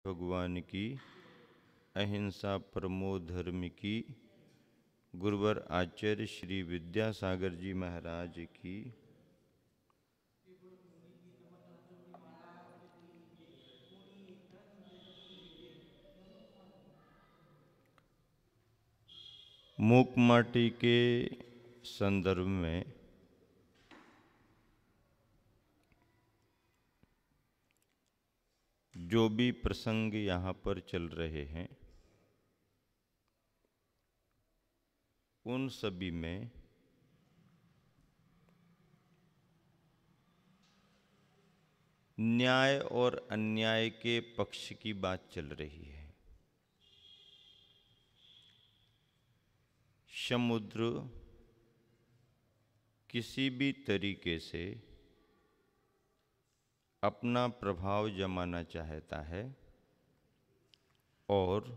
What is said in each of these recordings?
भगवान की, अहिंसा परमो धर्म की, गुरुवर आचार्य श्री विद्यासागर जी महाराज की। मूक माटी के संदर्भ में जो भी प्रसंग यहाँ पर चल रहे हैं, उन सभी में न्याय और अन्याय के पक्ष की बात चल रही है। समुद्र किसी भी तरीके से अपना प्रभाव जमाना चाहता है और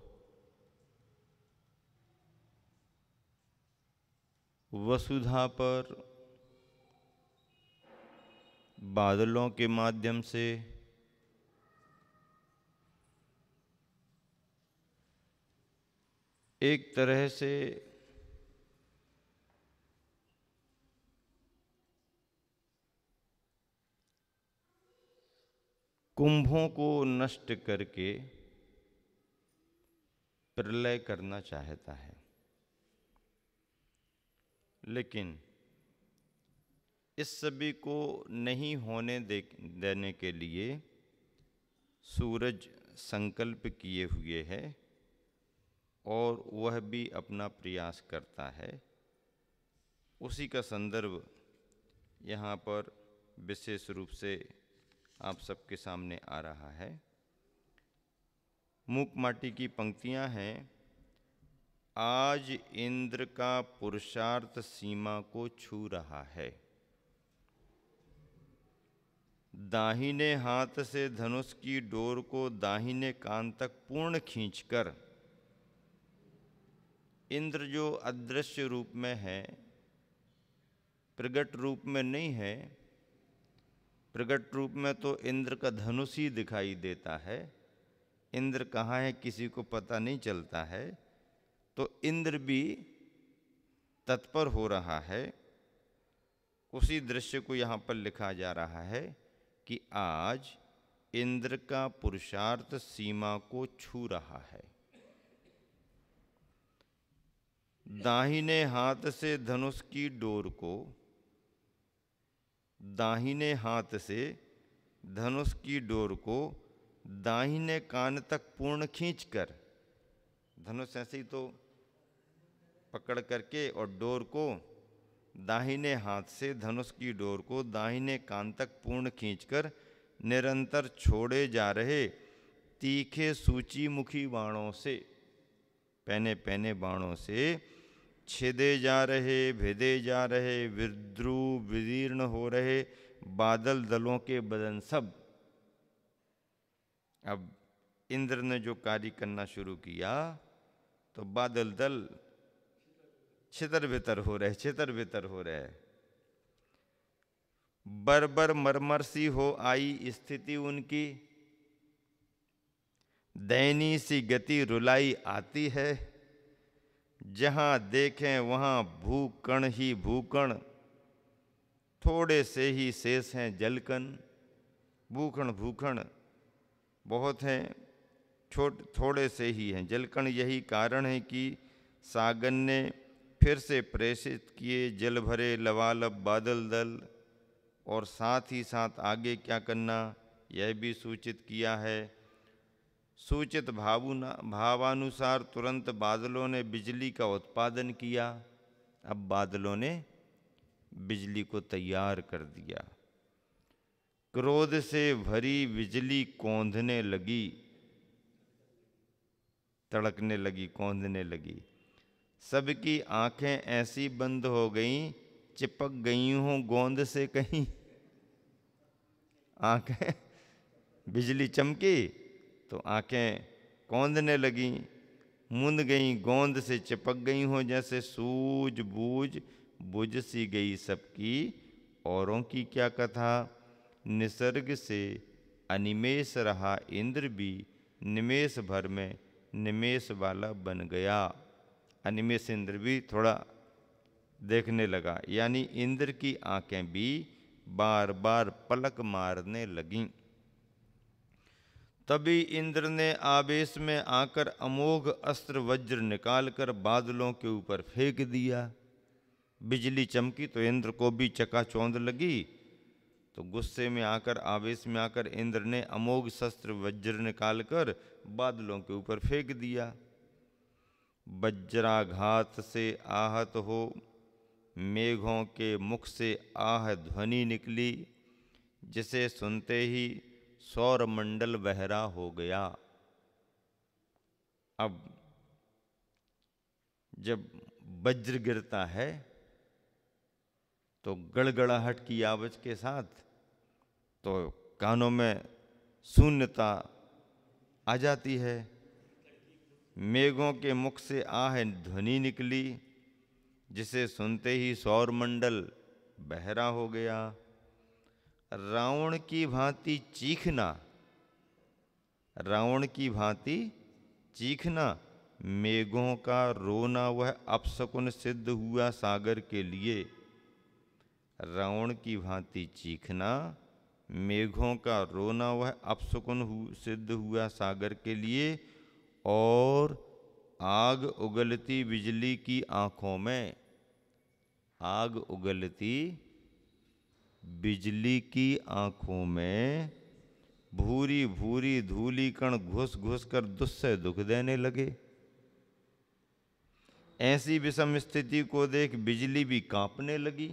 वसुधा पर बादलों के माध्यम से एक तरह से कुंभों को नष्ट करके प्रलय करना चाहता है, लेकिन इस सभी को नहीं होने देने के लिए सूरज संकल्प किए हुए है और वह भी अपना प्रयास करता है। उसी का संदर्भ यहाँ पर विशेष रूप से आप सबके सामने आ रहा है। मूक माटी की पंक्तियाँ हैं। आज इंद्र का पुरुषार्थ सीमा को छू रहा है, दाहिने हाथ से धनुष की डोर को दाहिने कान तक पूर्ण खींचकर इंद्र जो अदृश्य रूप में है, प्रगट रूप में नहीं है। प्रगट रूप में तो इंद्र का धनुष ही दिखाई देता है, इंद्र कहाँ है किसी को पता नहीं चलता है। तो इंद्र भी तत्पर हो रहा है। उसी दृश्य को यहाँ पर लिखा जा रहा है कि आज इंद्र का पुरुषार्थ सीमा को छू रहा है। दाहिने हाथ से धनुष की डोर को, दाहिने हाथ से धनुष की डोर को दाहिने कान तक पूर्ण खींचकर, धनुष ऐसे ही तो पकड़ करके और डोर को दाहिने हाथ से धनुष की डोर को दाहिने कान तक पूर्ण खींचकर निरंतर छोड़े जा रहे तीखे सूचीमुखी बाणों से, पहने पहने बाणों से छिदे जा रहे, भेदे जा रहे, विद्रुप विदीर्ण हो रहे बादल दलों के बदन सब। अब इंद्र ने जो कार्य करना शुरू किया तो बादल दल छितर बितर हो रहे, छितर बितर हो रहे। बरबर मरमर सी हो आई स्थिति उनकी, दयनीय सी गति रुलाई आती है। जहां देखें वहां भूकण ही भूकण, थोड़े से ही शेष हैं जलकण। भूखण भूखण बहुत हैं, थोड़े से ही हैं जलकण। यही कारण है कि सागर ने फिर से प्रेषित किए जल भरे लबालब बादल दल, और साथ ही साथ आगे क्या करना यह भी सूचित किया है। सूचित भावानुसार तुरंत बादलों ने बिजली का उत्पादन किया। अब बादलों ने बिजली को तैयार कर दिया। क्रोध से भरी बिजली कौंधने लगी, तड़कने लगी, कौंधने लगी। सबकी आंखें ऐसी बंद हो गईं, चिपक गई हों गोंद से कहीं। आंखें, बिजली चमकी तो आंखें कौंधने लगीं, मुंद गईं, गोंद से चिपक गई हों जैसे सूझ बूझ बुझ सी गई सबकी। औरों की क्या कथा, निसर्ग से अनिमेष रहा इंद्र भी, निमेष भर में निमेष वाला बन गया। अनिमेष इंद्र भी थोड़ा देखने लगा, यानी इंद्र की आंखें भी बार बार पलक मारने लगीं। तभी इंद्र ने आवेश में आकर अमोघ अस्त्र वज्र निकालकर बादलों के ऊपर फेंक दिया। बिजली चमकी तो इंद्र को भी चकाचौंध लगी, तो गुस्से में आकर, आवेश में आकर इंद्र ने अमोघ शस्त्र वज्र निकालकर बादलों के ऊपर फेंक दिया। वज्राघात से आहत हो मेघों के मुख से आह ध्वनि निकली, जिसे सुनते ही सौरमंडल बहरा हो गया। अब जब वज्र गिरता है तो गड़गड़ाहट की आवाज के साथ तो कानों में शून्यता आ जाती है। मेघों के मुख से आह ध्वनि निकली, जिसे सुनते ही सौरमंडल बहरा हो गया। रावण की भांति चीखना, रावण की भांति चीखना, मेघों का रोना वह अपशकुन सिद्ध हुआ सागर के लिए। रावण की भांति चीखना, मेघों का रोना वह अपशकुन सिद्ध हुआ सागर के लिए। और आग उगलती बिजली की आंखों में, आग उगलती बिजली की आंखों में भूरी भूरी धूली कण घुस घुस कर दुस्सह दुख देने लगे। ऐसी विषम स्थिति को देख बिजली भी कांपने लगी।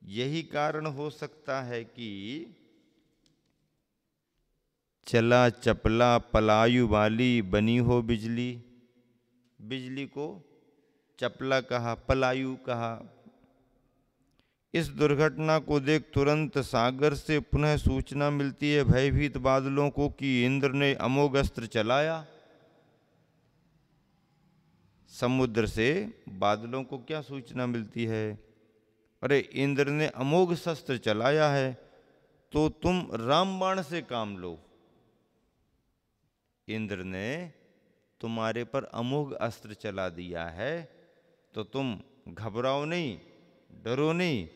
यही कारण हो सकता है कि चला चपला पलायु वाली बनी हो बिजली। बिजली को चपला कहा, पलायु कहा। इस दुर्घटना को देख तुरंत सागर से पुनः सूचना मिलती है भयभीत बादलों को कि इंद्र ने अमोघ अस्त्र चलाया। समुद्र से बादलों को क्या सूचना मिलती है? अरे इंद्र ने अमोघ शस्त्र चलाया है, तो तुम रामबाण से काम लो। इंद्र ने तुम्हारे पर अमोघ अस्त्र चला दिया है, तो तुम घबराओ नहीं, डरो नहीं,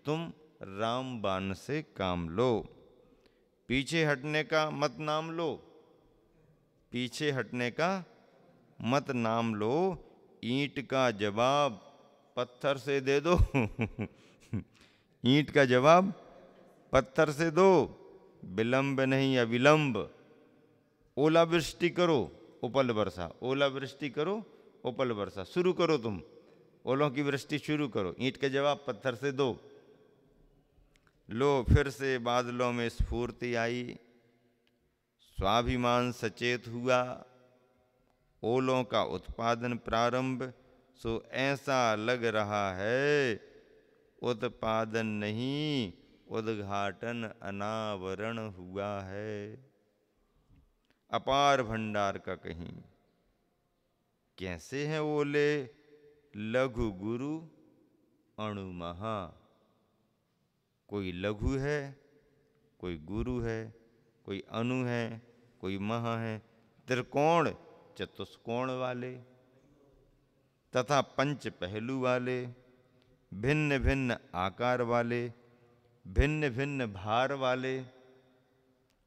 तुम रामबाण से काम लो। पीछे हटने का मत नाम लो, पीछे हटने का मत नाम लो। ईंट का जवाब पत्थर से दे दो ईंट का जवाब पत्थर से दो, विलंब नहीं अविलंब। ओलावृष्टि करो, उपल वर्षा, ओलावृष्टि करो, उपल वर्षा शुरू करो, तुम ओलों की वृष्टि शुरू करो। ईंट का जवाब पत्थर से दो। लो, फिर से बादलों में स्फूर्ति आई, स्वाभिमान सचेत हुआ, ओलों का उत्पादन प्रारंभ। सो ऐसा लग रहा है उत्पादन नहीं, उद्घाटन अनावरण हुआ है। अपार भंडार का कहीं। कैसे हैं ओले? लघु गुरु अणु महा। कोई लघु है, कोई गुरु है, कोई अनु है, कोई महा है। त्रिकोण चतुष्कोण वाले तथा पंच पहलू वाले, भिन्न भिन्न आकार वाले, भिन्न भिन्न भार वाले,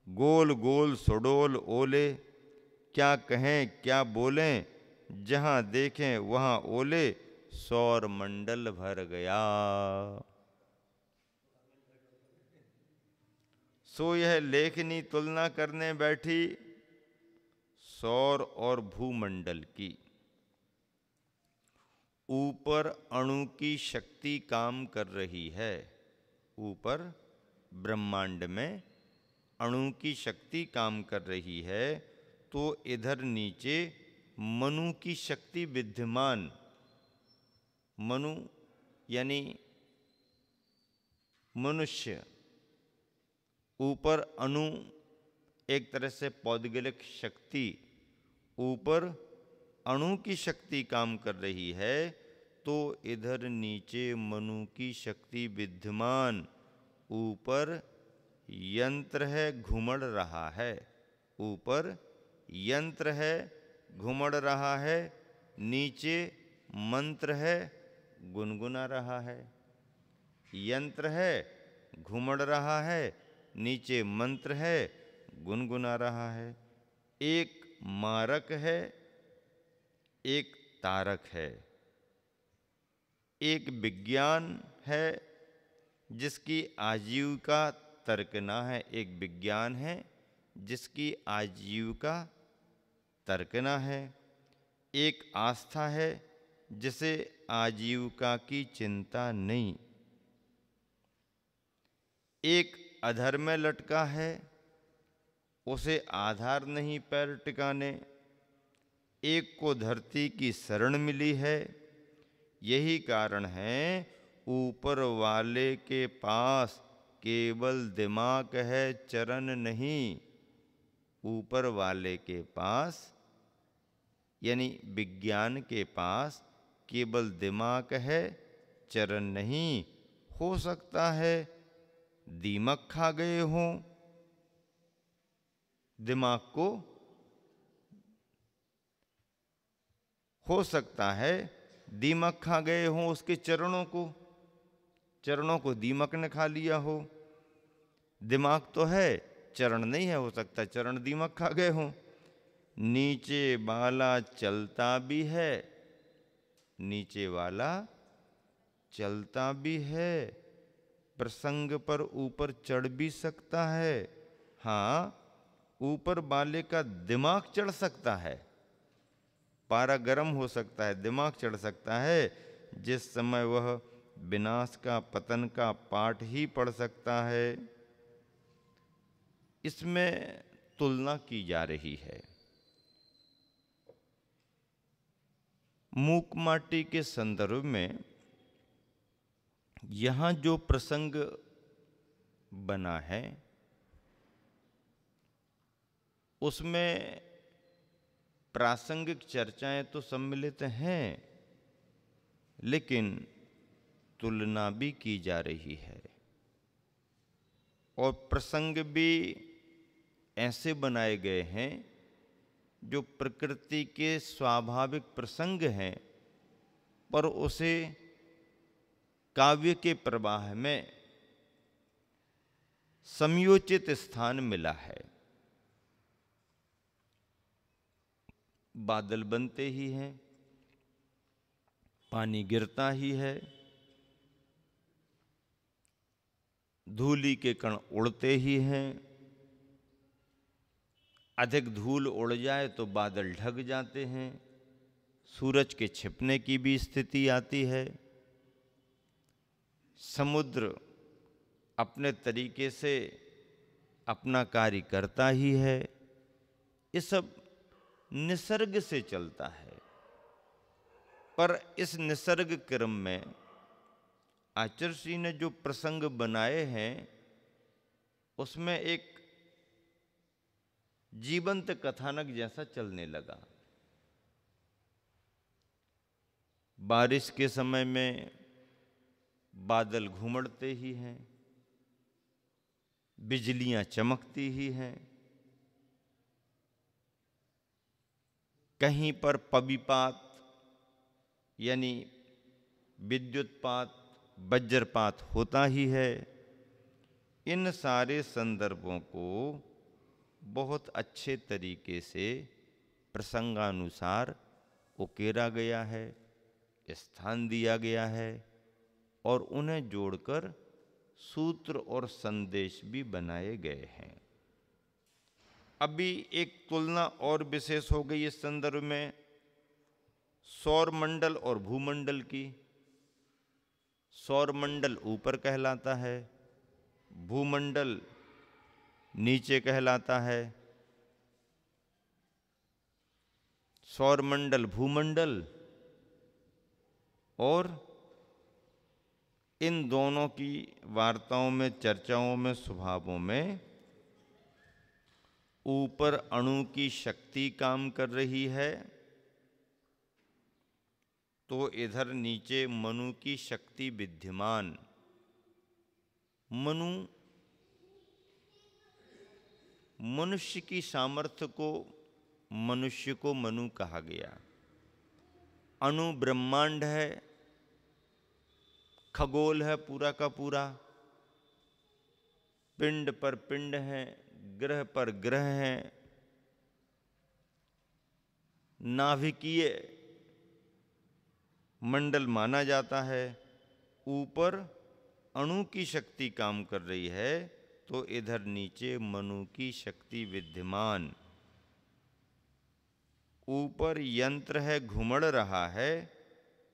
गोल गोल सुडोल ओले। क्या कहें क्या बोलें, जहां देखें वहां ओले, सौर मंडल भर गया। सो यह लेखनी तुलना करने बैठी सौर और भूमंडल की। ऊपर अणु की शक्ति काम कर रही है, ऊपर ब्रह्मांड में अणु की शक्ति काम कर रही है, तो इधर नीचे मनु की शक्ति विद्यमान। मनु यानी मनुष्य, ऊपर अणु एक तरह से पौद्गलिक शक्ति, ऊपर अणु की शक्ति काम कर रही है, तो इधर नीचे मनु की शक्ति विद्यमान। ऊपर यंत्र है, घुमड़ रहा है, ऊपर यंत्र है, घुमड़ रहा है, नीचे मंत्र है, गुनगुना रहा है। यंत्र है, घुमड़ रहा है, नीचे मंत्र है, गुनगुना रहा है। एक मारक है, एक तारक है। एक विज्ञान है जिसकी आजीविका तर्कना है, एक विज्ञान है जिसकी आजीविका तर्कना है। एक आस्था है जिसे आजीविका की चिंता नहीं। एक अधर में लटका है, उसे आधार नहीं पैर टिकाने। एक को धरती की शरण मिली है। यही कारण है ऊपर वाले के पास केवल दिमाग है, चरण नहीं। ऊपर वाले के पास यानी विज्ञान के पास केवल दिमाग है, चरण नहीं। हो सकता है दीमक खा गए हों, दिमाग को। हो सकता है दीमक खा गए हों उसके चरणों को दीमक ने खा लिया हो। दिमाग तो है, चरण नहीं है। हो सकता है चरण दीमक खा गए हों। नीचे वाला चलता भी है, नीचे वाला चलता भी है, प्रसंग पर ऊपर चढ़ भी सकता है। हाँ, ऊपर वाले का दिमाग चढ़ सकता है, पारा गर्म हो सकता है, दिमाग चढ़ सकता है। जिस समय वह विनाश का, पतन का पाठ ही पढ़ सकता है। इसमें तुलना की जा रही है। मूक माटी के संदर्भ में यहां जो प्रसंग बना है उसमें प्रासंगिक चर्चाएं तो सम्मिलित हैं, लेकिन तुलना भी की जा रही है। और प्रसंग भी ऐसे बनाए गए हैं जो प्रकृति के स्वाभाविक प्रसंग हैं, पर उसे काव्य के प्रवाह में समयोचित स्थान मिला है। बादल बनते ही हैं, पानी गिरता ही है, धूली के कण उड़ते ही हैं। अधिक धूल उड़ जाए तो बादल ढक जाते हैं, सूरज के छिपने की भी स्थिति आती है। समुद्र अपने तरीके से अपना कार्य करता ही है। ये सब निसर्ग से चलता है। पर इस निसर्ग क्रम में आचार्य श्री ने जो प्रसंग बनाए हैं उसमें एक जीवंत कथानक जैसा चलने लगा। बारिश के समय में बादल घुमड़ते ही हैं, बिजलियां चमकती ही हैं, कहीं पर पविपात यानी विद्युतपात, वज्रपात होता ही है। इन सारे संदर्भों को बहुत अच्छे तरीके से प्रसंगानुसार उकेरा गया है, स्थान दिया गया है और उन्हें जोड़कर सूत्र और संदेश भी बनाए गए हैं। अभी एक तुलना और विशेष हो गई इस संदर्भ में सौरमंडल और भूमंडल की। सौरमंडल ऊपर कहलाता है, भूमंडल नीचे कहलाता है। सौरमंडल, भूमंडल और इन दोनों की वार्ताओं में, चर्चाओं में, स्वभावों में ऊपर अणु की शक्ति काम कर रही है तो इधर नीचे मनु की शक्ति विद्यमान। मनु मनुष्य की सामर्थ्य को मनुष्य को मनु कहा गया। अणु ब्रह्मांड है, खगोल है पूरा का पूरा, पिंड पर पिंड है, ग्रह पर ग्रह है, नाभिकीय मंडल माना जाता है। ऊपर अणु की शक्ति काम कर रही है तो इधर नीचे मनु की शक्ति विद्यमान। ऊपर यंत्र है घुमड़ रहा है,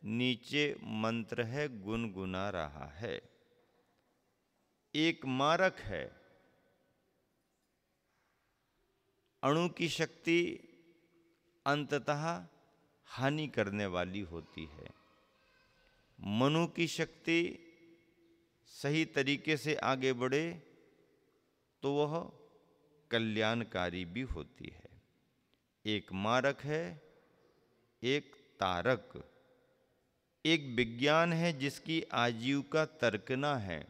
नीचे मंत्र है गुनगुना रहा है। एक मारक है, अणु की शक्ति अंततः हानि करने वाली होती है। मनु की शक्ति सही तरीके से आगे बढ़े तो वह कल्याणकारी भी होती है। एक मारक है, एक तारक। एक विज्ञान है जिसकी आजीविका तर्कना है।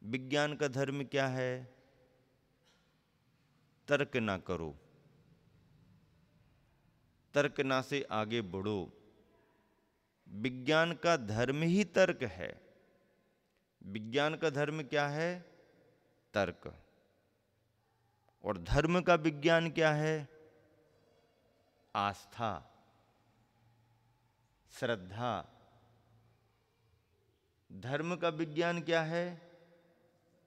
विज्ञान का धर्म क्या है? तर्क ना करो, तर्क ना से आगे बढ़ो। विज्ञान का धर्म ही तर्क है। विज्ञान का धर्म क्या है? तर्क। और धर्म का विज्ञान क्या है? आस्था, श्रद्धा। धर्म का विज्ञान क्या है?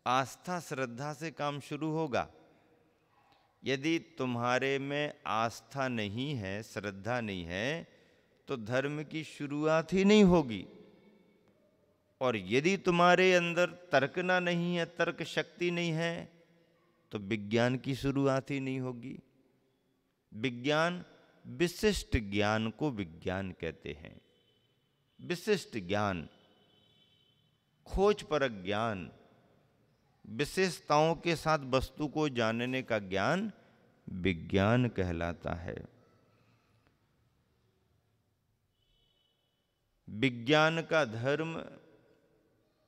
आस्था श्रद्धा से काम शुरू होगा। यदि तुम्हारे में आस्था नहीं है, श्रद्धा नहीं है, तो धर्म की शुरुआत ही नहीं होगी। और यदि तुम्हारे अंदर तर्कना नहीं है, तर्क शक्ति नहीं है, तो विज्ञान की शुरुआत ही नहीं होगी। विज्ञान, विशिष्ट ज्ञान को विज्ञान कहते हैं। विशिष्ट ज्ञान, खोजपरक ज्ञान, विशेषताओं के साथ वस्तु को जानने का ज्ञान विज्ञान कहलाता है। विज्ञान का धर्म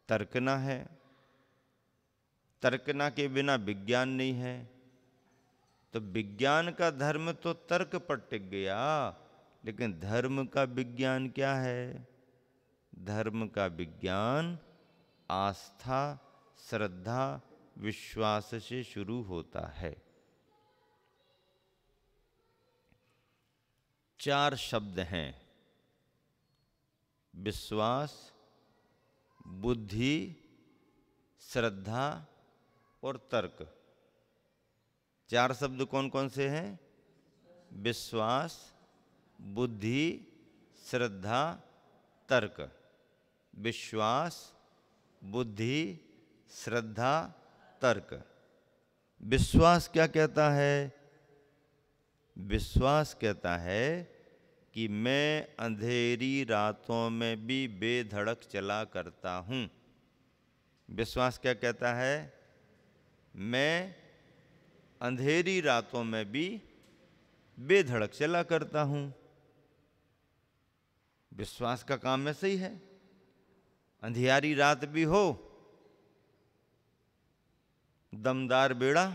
तर्कना है। तर्कना के बिना विज्ञान नहीं है। तो विज्ञान का धर्म तो तर्क पर टिक गया, लेकिन धर्म का विज्ञान क्या है? धर्म का विज्ञान आस्था, श्रद्धा, विश्वास से शुरू होता है। 4 शब्द हैं: विश्वास, बुद्धि, श्रद्धा और तर्क। 4 शब्द कौन कौन से हैं? विश्वास, बुद्धि, श्रद्धा, तर्क। विश्वास, बुद्धि, श्रद्धा, तर्क। विश्वास क्या कहता है? विश्वास कहता है कि मैं अंधेरी रातों में भी बेधड़क चला करता हूं। विश्वास क्या कहता है? मैं अंधेरी रातों में भी बेधड़क चला करता हूं। विश्वास का काम ऐसे ही है। अंधियारी रात भी हो, दमदार बेड़ा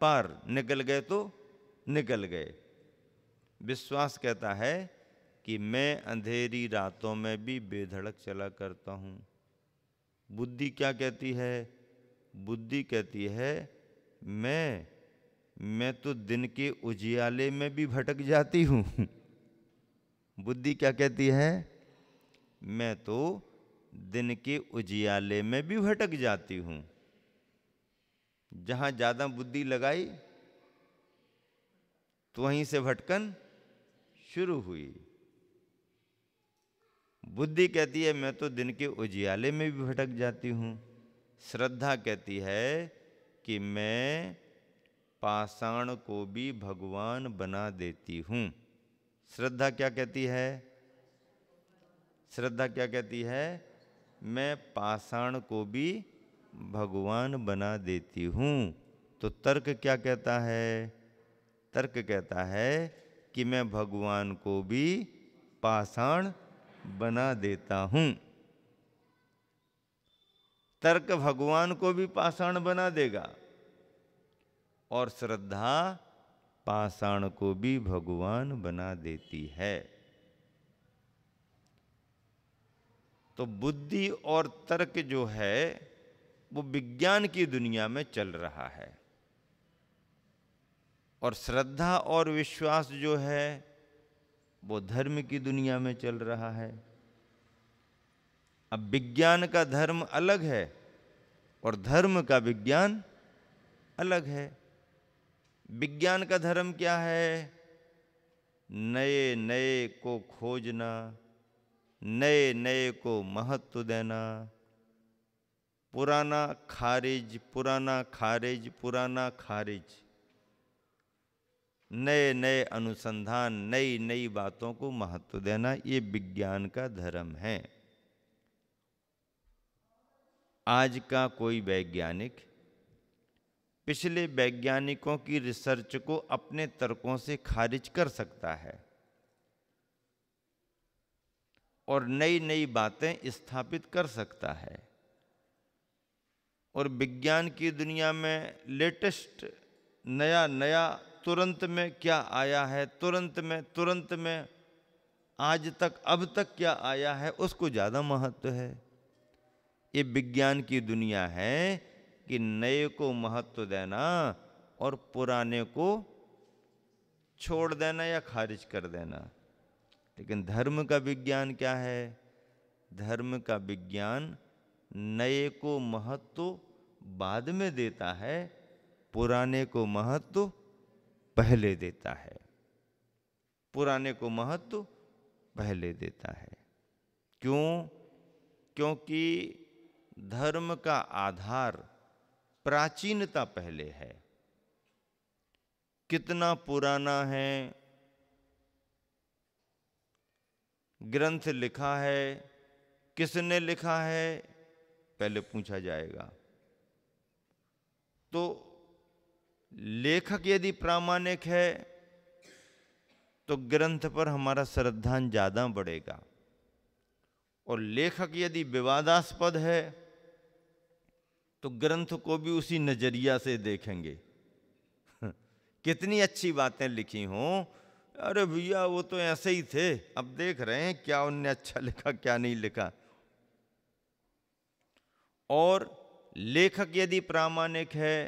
पार, निकल गए तो निकल गए। विश्वास कहता है कि मैं अंधेरी रातों में भी बेधड़क चला करता हूं। बुद्धि क्या कहती है? बुद्धि कहती है मैं तो दिन के उजियाले में भी भटक जाती हूं। बुद्धि क्या कहती है? मैं तो दिन के उजियाले में भी भटक जाती हूं। जहां ज्यादा बुद्धि लगाई तो वहीं से भटकन शुरू हुई। बुद्धि कहती है मैं तो दिन के उजियाले में भी भटक जाती हूं। श्रद्धा कहती है कि मैं पाषाण को भी भगवान बना देती हूं। श्रद्धा क्या कहती है? श्रद्धा क्या कहती है? मैं पाषाण को भी भगवान बना देती हूं। तो तर्क क्या कहता है? तर्क कहता है कि मैं भगवान को भी पाषाण बना देता हूं। तर्क भगवान को भी पाषाण बना देगा और श्रद्धा पाषाण को भी भगवान बना देती है। तो बुद्धि और तर्क जो है वो विज्ञान की दुनिया में चल रहा है, और श्रद्धा और विश्वास जो है वो धर्म की दुनिया में चल रहा है। अब विज्ञान का धर्म अलग है और धर्म का विज्ञान अलग है। विज्ञान का धर्म क्या है? नए नए को खोजना, नए नए को महत्व देना, पुराना खारिज, पुराना खारिज, पुराना खारिज, नए नए अनुसंधान, नई नई बातों को महत्व देना, ये विज्ञान का धर्म है। आज का कोई वैज्ञानिक पिछले वैज्ञानिकों की रिसर्च को अपने तर्कों से खारिज कर सकता है और नई नई बातें स्थापित कर सकता है। और विज्ञान की दुनिया में लेटेस्ट नया नया तुरंत में क्या आया है, तुरंत में आज तक अब तक क्या आया है, उसको ज़्यादा महत्व है। ये विज्ञान की दुनिया है कि नए को महत्व देना और पुराने को छोड़ देना या खारिज कर देना। लेकिन धर्म का विज्ञान क्या है? धर्म का विज्ञान नए को महत्व बाद में देता है, पुराने को महत्व पहले देता है। पुराने को महत्व पहले देता है। क्यों? क्योंकि धर्म का आधार प्राचीनता पहले है। कितना पुराना है ग्रंथ लिखा है, किसने लिखा है, पहले पूछा जाएगा। तो लेखक यदि प्रामाणिक है तो ग्रंथ पर हमारा श्रद्धांजलि ज्यादा बढ़ेगा, और लेखक यदि विवादास्पद है तो ग्रंथ को भी उसी नजरिया से देखेंगे। कितनी अच्छी बातें लिखी हों, अरे भैया वो तो ऐसे ही थे, अब देख रहे हैं क्या उनने अच्छा लिखा क्या नहीं लिखा। और लेखक यदि प्रामाणिक है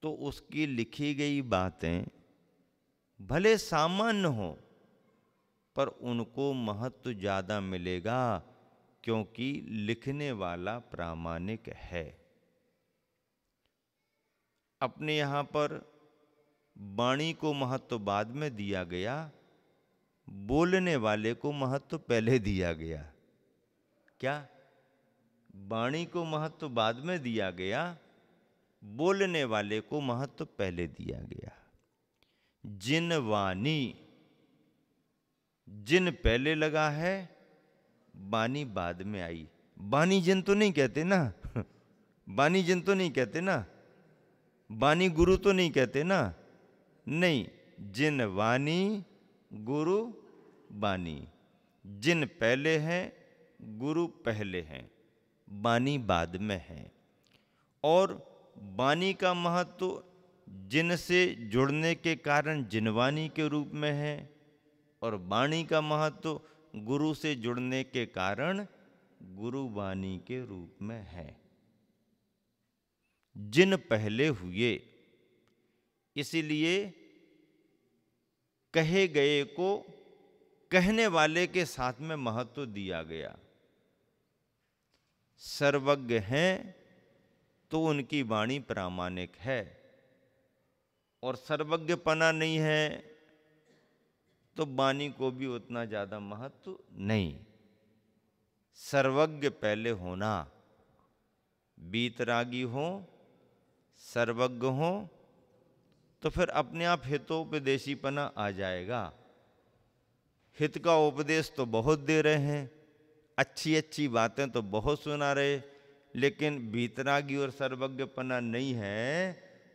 तो उसकी लिखी गई बातें भले सामान्य हो पर उनको महत्व ज्यादा मिलेगा, क्योंकि लिखने वाला प्रामाणिक है। अपने यहां पर वाणी को महत्व बाद में दिया गया, बोलने वाले को महत्व पहले दिया गया। क्या? वाणी को महत्व बाद में दिया गया, बोलने वाले को महत्व पहले दिया गया। जिन वाणी, जिन पहले लगा है, वाणी बाद में आई। वाणी जिन तो नहीं कहते ना, वाणी जिन तो नहीं कहते ना, वाणी गुरु तो नहीं कहते ना, नहीं, जिन वाणी गुरु वाणी। जिन पहले हैं, गुरु पहले हैं, वाणी बाद में है। और वाणी का महत्व जिन से जुड़ने के कारण जिनवाणी के रूप में है, और वाणी का महत्व गुरु से जुड़ने के कारण गुरुवाणी के रूप में है। जिन पहले हुए, इसीलिए कहे गए को कहने वाले के साथ में महत्व दिया गया। सर्वज्ञ हैं तो उनकी वाणी प्रामाणिक है, और सर्वज्ञपना नहीं है तो वाणी को भी उतना ज्यादा महत्व नहीं। सर्वज्ञ पहले होना, बीतरागी हो, सर्वज्ञ हो, तो फिर अपने आप हितोपदेशीपना आ जाएगा। हित का उपदेश तो बहुत दे रहे हैं, अच्छी अच्छी बातें तो बहुत सुना रहे, लेकिन बीतरागी और सर्वज्ञपना नहीं है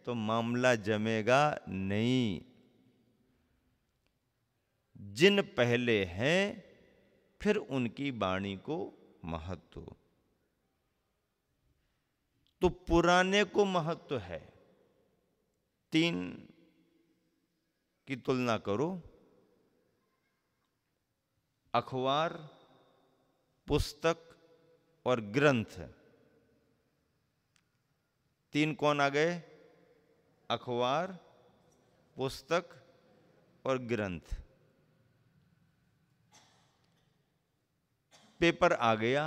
तो मामला जमेगा नहीं। जिन पहले हैं फिर उनकी वाणी को महत्व, तो पुराने को महत्व है, 3 की तुलना करो, अखबार, पुस्तक और ग्रंथ। 3 कौन आ गए? अखबार, पुस्तक और ग्रंथ। पेपर आ गया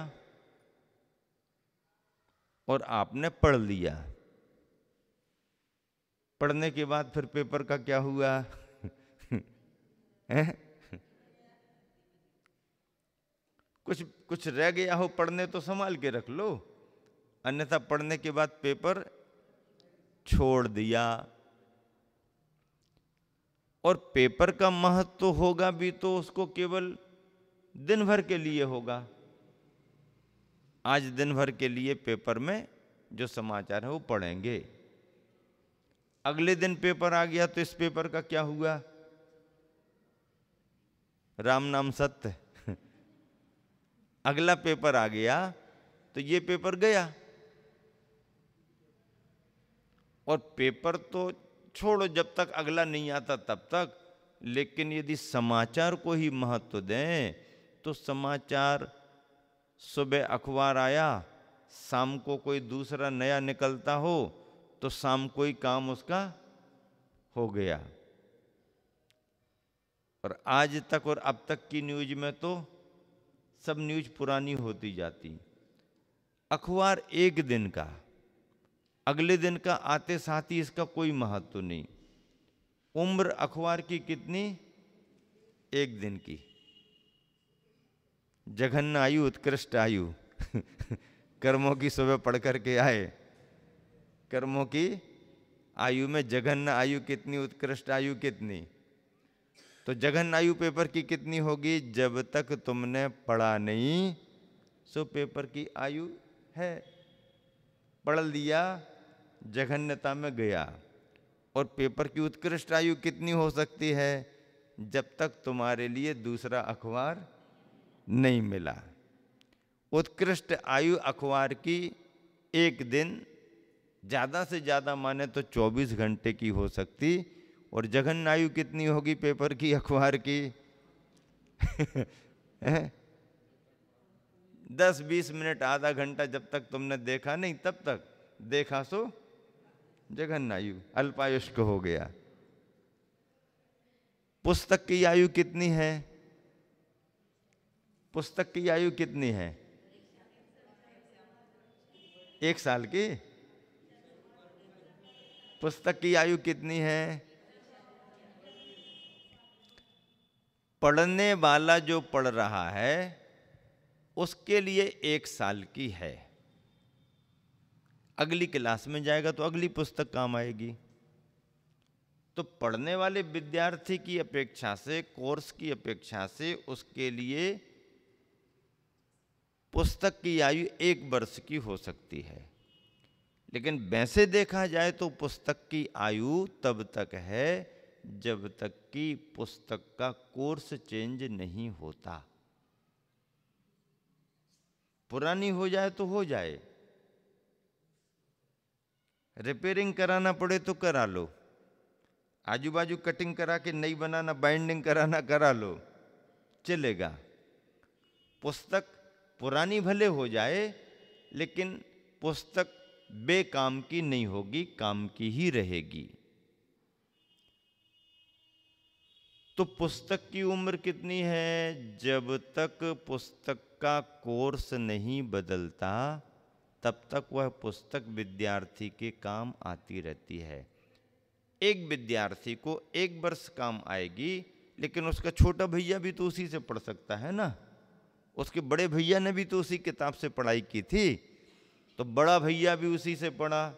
और आपने पढ़ लिया। पढ़ने के बाद फिर पेपर का क्या हुआ? है? कुछ रह गया हो पढ़ने तो संभाल के रख लो, अन्यथा पढ़ने के बाद पेपर छोड़ दिया। और पेपर का महत्व तो होगा भी तो उसको केवल दिन भर के लिए होगा। आज दिन भर के लिए पेपर में जो समाचार है वो पढ़ेंगे। अगले दिन पेपर आ गया तो इस पेपर का क्या हुआ? राम नाम सत्य। अगला पेपर आ गया तो ये पेपर गया। और पेपर तो छोड़ो, जब तक अगला नहीं आता तब तक, लेकिन यदि समाचार को ही महत्व दें तो समाचार, सुबह अखबार आया, शाम को कोई दूसरा नया निकलता हो तो शाम को ही काम उसका हो गया। और आज तक और अब तक की न्यूज में तो सब न्यूज पुरानी होती जाती। अखबार एक दिन का, अगले दिन का आते साथ ही इसका कोई महत्व नहीं। उम्र अखबार की कितनी? एक दिन की। जघन्य आयु उत्कृष्ट आयु। कर्मों की सुबह पढ़ करके आए, कर्मों की आयु में जघन्य आयु कितनी, उत्कृष्ट आयु कितनी? तो जघन्य आयु पेपर की कितनी होगी? जब तक तुमने पढ़ा नहीं सो पेपर की आयु है। पढ़ लिया, जघन्यता में गया। और पेपर की उत्कृष्ट आयु कितनी हो सकती है? जब तक तुम्हारे लिए दूसरा अखबार नहीं मिला। उत्कृष्ट आयु अखबार की एक दिन, ज्यादा से ज्यादा माने तो 24 घंटे की हो सकती। और जघन्य आयु कितनी होगी पेपर की, अखबार की? 10-20 मिनट, आधा घंटा। जब तक तुमने देखा नहीं तब तक, देखा सो जघन्य आयु, अल्पायुष्क हो गया। पुस्तक की आयु कितनी है? पुस्तक की आयु कितनी है? 1 साल की। पुस्तक की आयु कितनी है? पढ़ने वाला जो पढ़ रहा है उसके लिए 1 साल की है। अगली क्लास में जाएगा तो अगली पुस्तक काम आएगी। तो पढ़ने वाले विद्यार्थी की अपेक्षा से, कोर्स की अपेक्षा से, उसके लिए पुस्तक की आयु 1 वर्ष की हो सकती है। लेकिन वैसे देखा जाए तो पुस्तक की आयु तब तक है जब तक कि पुस्तक का कोर्स चेंज नहीं होता। पुरानी हो जाए तो हो जाए, रिपेयरिंग कराना पड़े तो करा लो, आजू बाजू कटिंग करा के नई बनाना, बाइंडिंग कराना करा लो, चलेगा। पुस्तक पुरानी भले हो जाए लेकिन पुस्तक बेकाम की नहीं होगी, काम की ही रहेगी। तो पुस्तक की उम्र कितनी है? जब तक पुस्तक का कोर्स नहीं बदलता तब तक वह पुस्तक विद्यार्थी के काम आती रहती है। एक विद्यार्थी को 1 वर्ष काम आएगी, लेकिन उसका छोटा भैया भी तो उसी से पढ़ सकता है ना। उसके बड़े भैया ने भी तो उसी किताब से पढ़ाई की थी, तो बड़ा भैया भी उसी से पढ़ा,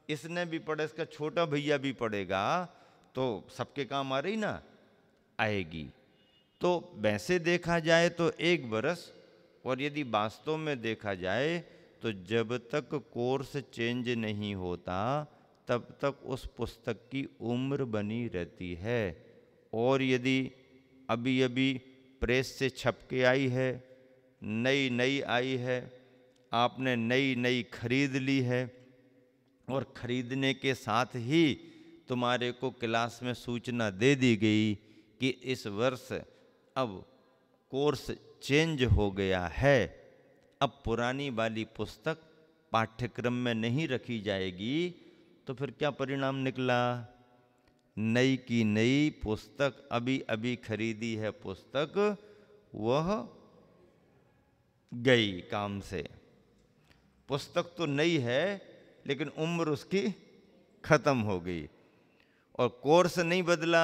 इसने भी पढ़ा, इसका छोटा भैया भी पढ़ेगा, तो सबके काम आ रही ना, आएगी। तो वैसे देखा जाए तो 1 वर्ष, और यदि वास्तव में देखा जाए तो जब तक कोर्स चेंज नहीं होता तब तक उस पुस्तक की उम्र बनी रहती है। और यदि अभी अभी प्रेस से छप के आई है, नई नई आई है, आपने नई नई खरीद ली है, और खरीदने के साथ ही तुम्हारे को क्लास में सूचना दे दी गई कि इस वर्ष अब कोर्स चेंज हो गया है, अब पुरानी वाली पुस्तक पाठ्यक्रम में नहीं रखी जाएगी, तो फिर क्या परिणाम निकला? नई की नई पुस्तक, अभी अभी खरीदी है पुस्तक, वह गई काम से। पुस्तक तो नई है लेकिन उम्र उसकी खत्म हो गई। और कोर्स नहीं बदला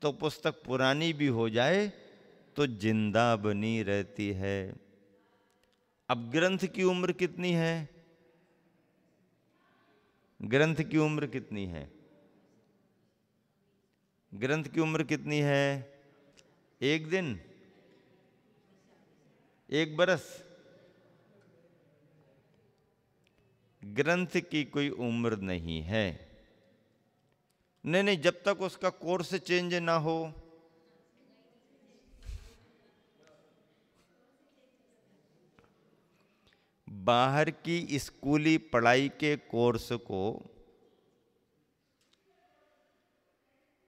तो पुस्तक पुरानी भी हो जाए तो जिंदा बनी रहती है। अब ग्रंथ की उम्र कितनी है? ग्रंथ की उम्र कितनी है? ग्रंथ की उम्र कितनी है? एक दिन, एक बरस? ग्रंथ की कोई उम्र नहीं है। नहीं, जब तक उसका कोर्स चेंज ना हो। बाहर की स्कूली पढ़ाई के कोर्स को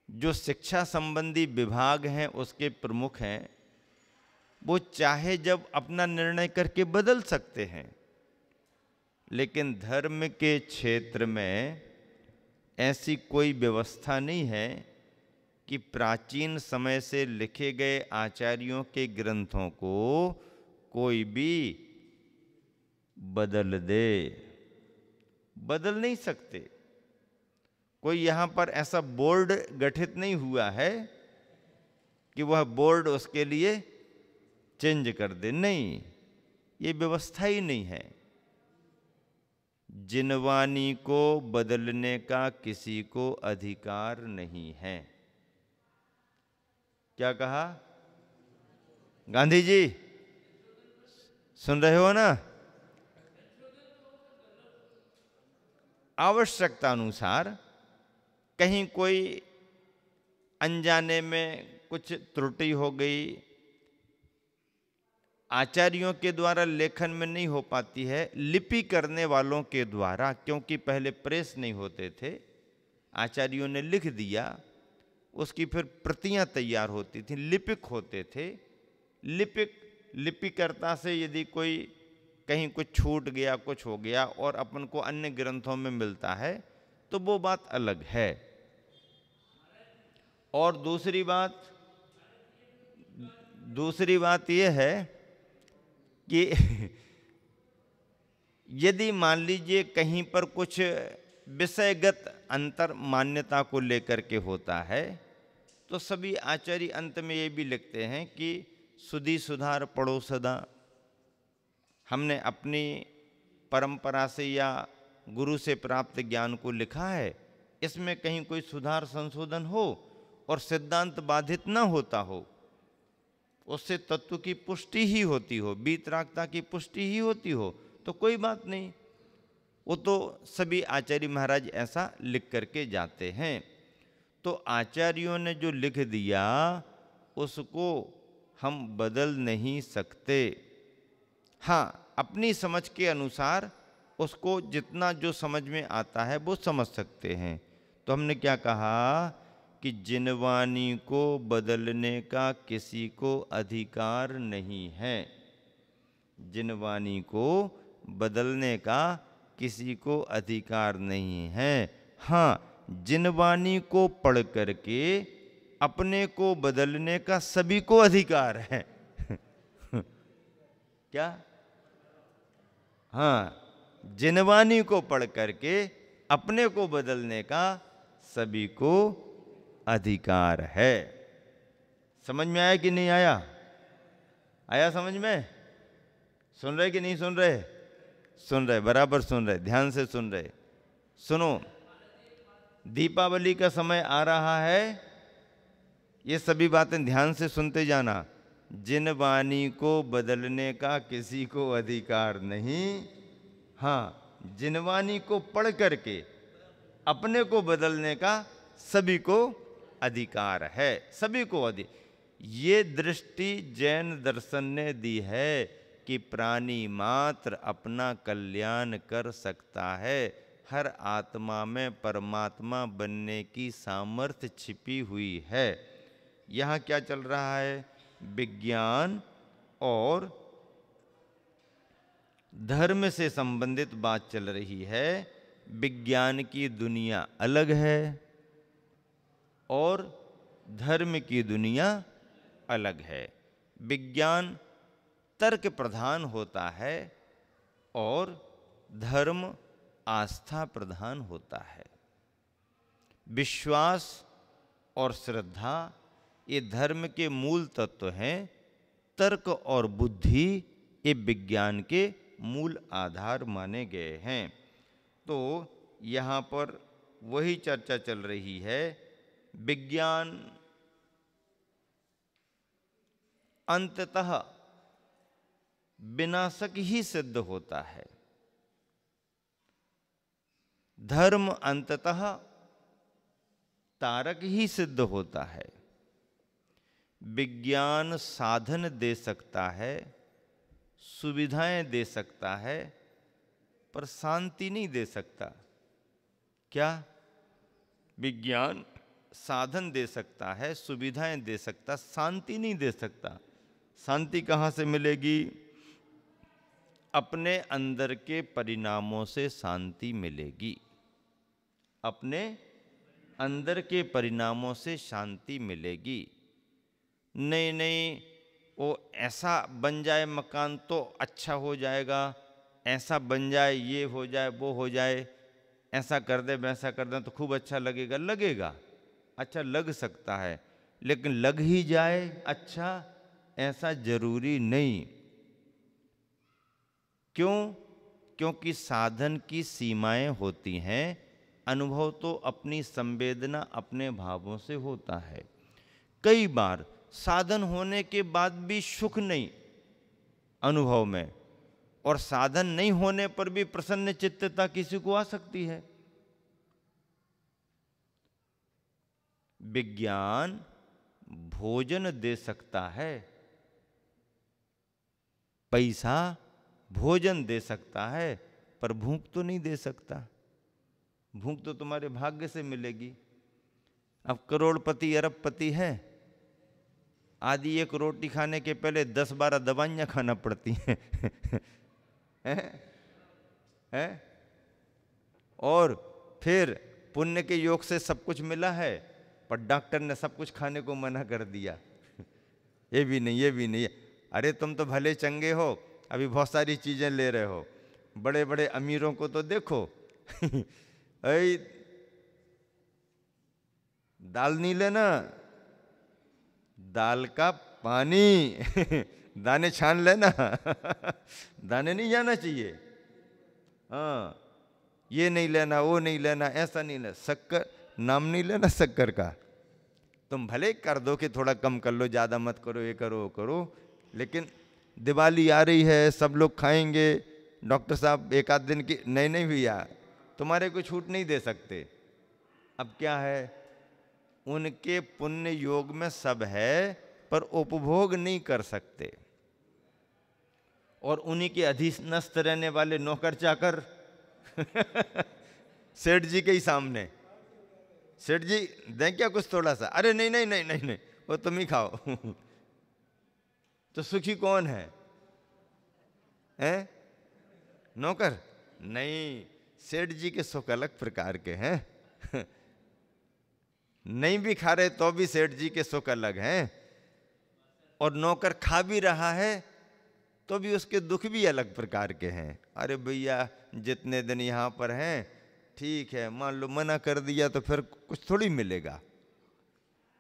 जो शिक्षा संबंधी विभाग हैं उसके प्रमुख हैं, वो चाहे जब अपना निर्णय करके बदल सकते हैं, लेकिन धर्म के क्षेत्र में ऐसी कोई व्यवस्था नहीं है कि प्राचीन समय से लिखे गए आचार्यों के ग्रंथों को कोई भी बदल दे। बदल नहीं सकते। कोई यहाँ पर ऐसा बोर्ड गठित नहीं हुआ है कि वह बोर्ड उसके लिए चेंज कर दे। नहीं, ये व्यवस्था ही नहीं है। जिनवानी को बदलने का किसी को अधिकार नहीं है। क्या कहा गांधी जी? सुन रहे हो ना? आवश्यकता अनुसार कहीं कोई अनजाने में कुछ त्रुटि हो गई, आचार्यों के द्वारा लेखन में नहीं हो पाती है, लिपि करने वालों के द्वारा, क्योंकि पहले प्रेस नहीं होते थे, आचार्यों ने लिख दिया, उसकी फिर प्रतियां तैयार होती थी, लिपिक होते थे। लिपिकर्ता से यदि कोई कहीं कुछ छूट गया, कुछ हो गया और अपन को अन्य ग्रंथों में मिलता है तो वो बात अलग है। और दूसरी बात यह है कि यदि मान लीजिए कहीं पर कुछ विषयगत अंतर मान्यता को लेकर के होता है तो सभी आचार्य अंत में ये भी लिखते हैं कि सुधि सुधार पढ़ो सदा। हमने अपनी परंपरा से या गुरु से प्राप्त ज्ञान को लिखा है, इसमें कहीं कोई सुधार संशोधन हो और सिद्धांत बाधित ना होता हो, उससे तत्व की पुष्टि ही होती हो, वीतरागता की पुष्टि ही होती हो, तो कोई बात नहीं। वो तो सभी आचार्य महाराज ऐसा लिख करके जाते हैं। तो आचार्यों ने जो लिख दिया उसको हम बदल नहीं सकते। हाँ, अपनी समझ के अनुसार उसको जितना जो समझ में आता है वो समझ सकते हैं। तो हमने क्या कहा कि जिनवानी को बदलने का किसी को अधिकार नहीं है। जिनवानी को बदलने का किसी को अधिकार नहीं है। हाँ, जिनवानी को पढ़ करके अपने को बदलने का सभी को अधिकार है। क्या? हाँ, जिनवानी को पढ़ करके अपने को बदलने का सभी को अधिकार है। समझ में आया कि नहीं आया? आया समझ में? सुन रहे कि नहीं सुन रहे? सुन रहे, बराबर सुन रहे, ध्यान से सुन रहे। सुनो, दीपावली का समय आ रहा है, ये सभी बातें ध्यान से सुनते जाना। जिनवानी को बदलने का किसी को अधिकार नहीं। हाँ, जिनवानी को पढ़ करके अपने को बदलने का सभी को अधिकार है। सभी को ये दृष्टि जैन दर्शन ने दी है कि प्राणी मात्र अपना कल्याण कर सकता है, हर आत्मा में परमात्मा बनने की सामर्थ्य छिपी हुई है। यहाँ क्या चल रहा है? विज्ञान और धर्म से संबंधित बात चल रही है। विज्ञान की दुनिया अलग है और धर्म की दुनिया अलग है। विज्ञान तर्क प्रधान होता है और धर्म आस्था प्रधान होता है। विश्वास और श्रद्धा ये धर्म के मूल तत्व हैं। तर्क और बुद्धि ये विज्ञान के मूल आधार माने गए हैं। तो यहाँ पर वही चर्चा चल रही है। विज्ञान अंततः विनाशक ही सिद्ध होता है, धर्म अंततः तारक ही सिद्ध होता है। विज्ञान साधन दे सकता है, सुविधाएं दे सकता है, पर शांति नहीं दे सकता। क्या? विज्ञान साधन दे सकता है, सुविधाएं दे सकता, शांति नहीं दे सकता। शांति कहाँ से मिलेगी? अपने अंदर के परिणामों से शांति मिलेगी। अपने अंदर के परिणामों से शांति मिलेगी। नहीं नहीं, वो ऐसा बन जाए मकान तो अच्छा हो जाएगा, ऐसा बन जाए, ये हो जाए, वो हो जाए, ऐसा कर दे वैसा कर दे तो खूब अच्छा लगेगा। लगेगा, अच्छा लग सकता है, लेकिन लग ही जाए अच्छा ऐसा जरूरी नहीं। क्यों? क्योंकि साधन की सीमाएं होती हैं। अनुभव तो अपनी संवेदना, अपने भावों से होता है। कई बार साधन होने के बाद भी सुख नहीं अनुभव में, और साधन नहीं होने पर भी प्रसन्न चित्तता किसी को आ सकती है। विज्ञान भोजन दे सकता है, पैसा भोजन दे सकता है, पर भूख तो नहीं दे सकता। भूख तो तुम्हारे भाग्य से मिलेगी। अब करोड़पति अरबपति है, आदि एक रोटी खाने के पहले 10-12 दवाइयाँ खाना पड़ती हैं है? और फिर पुण्य के योग से सब कुछ मिला है, पर डॉक्टर ने सब कुछ खाने को मना कर दिया ये भी नहीं, ये भी नहीं। अरे तुम तो भले चंगे हो, अभी बहुत सारी चीज़ें ले रहे हो। बड़े बड़े अमीरों को तो देखो ऐ दाल नहीं लेना, दाल का पानी दाने छान लेना दाने नहीं जाना चाहिए। हाँ, ये नहीं लेना, वो नहीं लेना, ऐसा नहीं लेना। शक्कर नाम नहीं लेना शक्कर का। तुम भले कर दो कि थोड़ा कम कर लो, ज़्यादा मत करो, ये करो वो करो, लेकिन दिवाली आ रही है, सब लोग खाएंगे, डॉक्टर साहब एक आध दिन की नहीं भैया तुम्हारे को छूट नहीं दे सकते। अब क्या है? उनके पुण्य योग में सब है, पर उपभोग नहीं कर सकते। और उन्हीं के अधीनस्थ रहने वाले नौकर चाकर सेठ जी के ही सामने, सेठ जी दें क्या कुछ थोड़ा सा? अरे नहीं नहीं नहीं नहीं नहीं, वो तुम ही खाओ तो सुखी कौन है? हैं? नौकर नहीं, सेठ जी के सुख अलग प्रकार के हैं नहीं भी खा रहे तो भी सेठ जी के सुख अलग हैं, और नौकर खा भी रहा है तो भी उसके दुख भी अलग प्रकार के हैं। अरे भैया जितने दिन यहाँ पर हैं ठीक है, मान लो मना कर दिया तो फिर कुछ थोड़ी मिलेगा,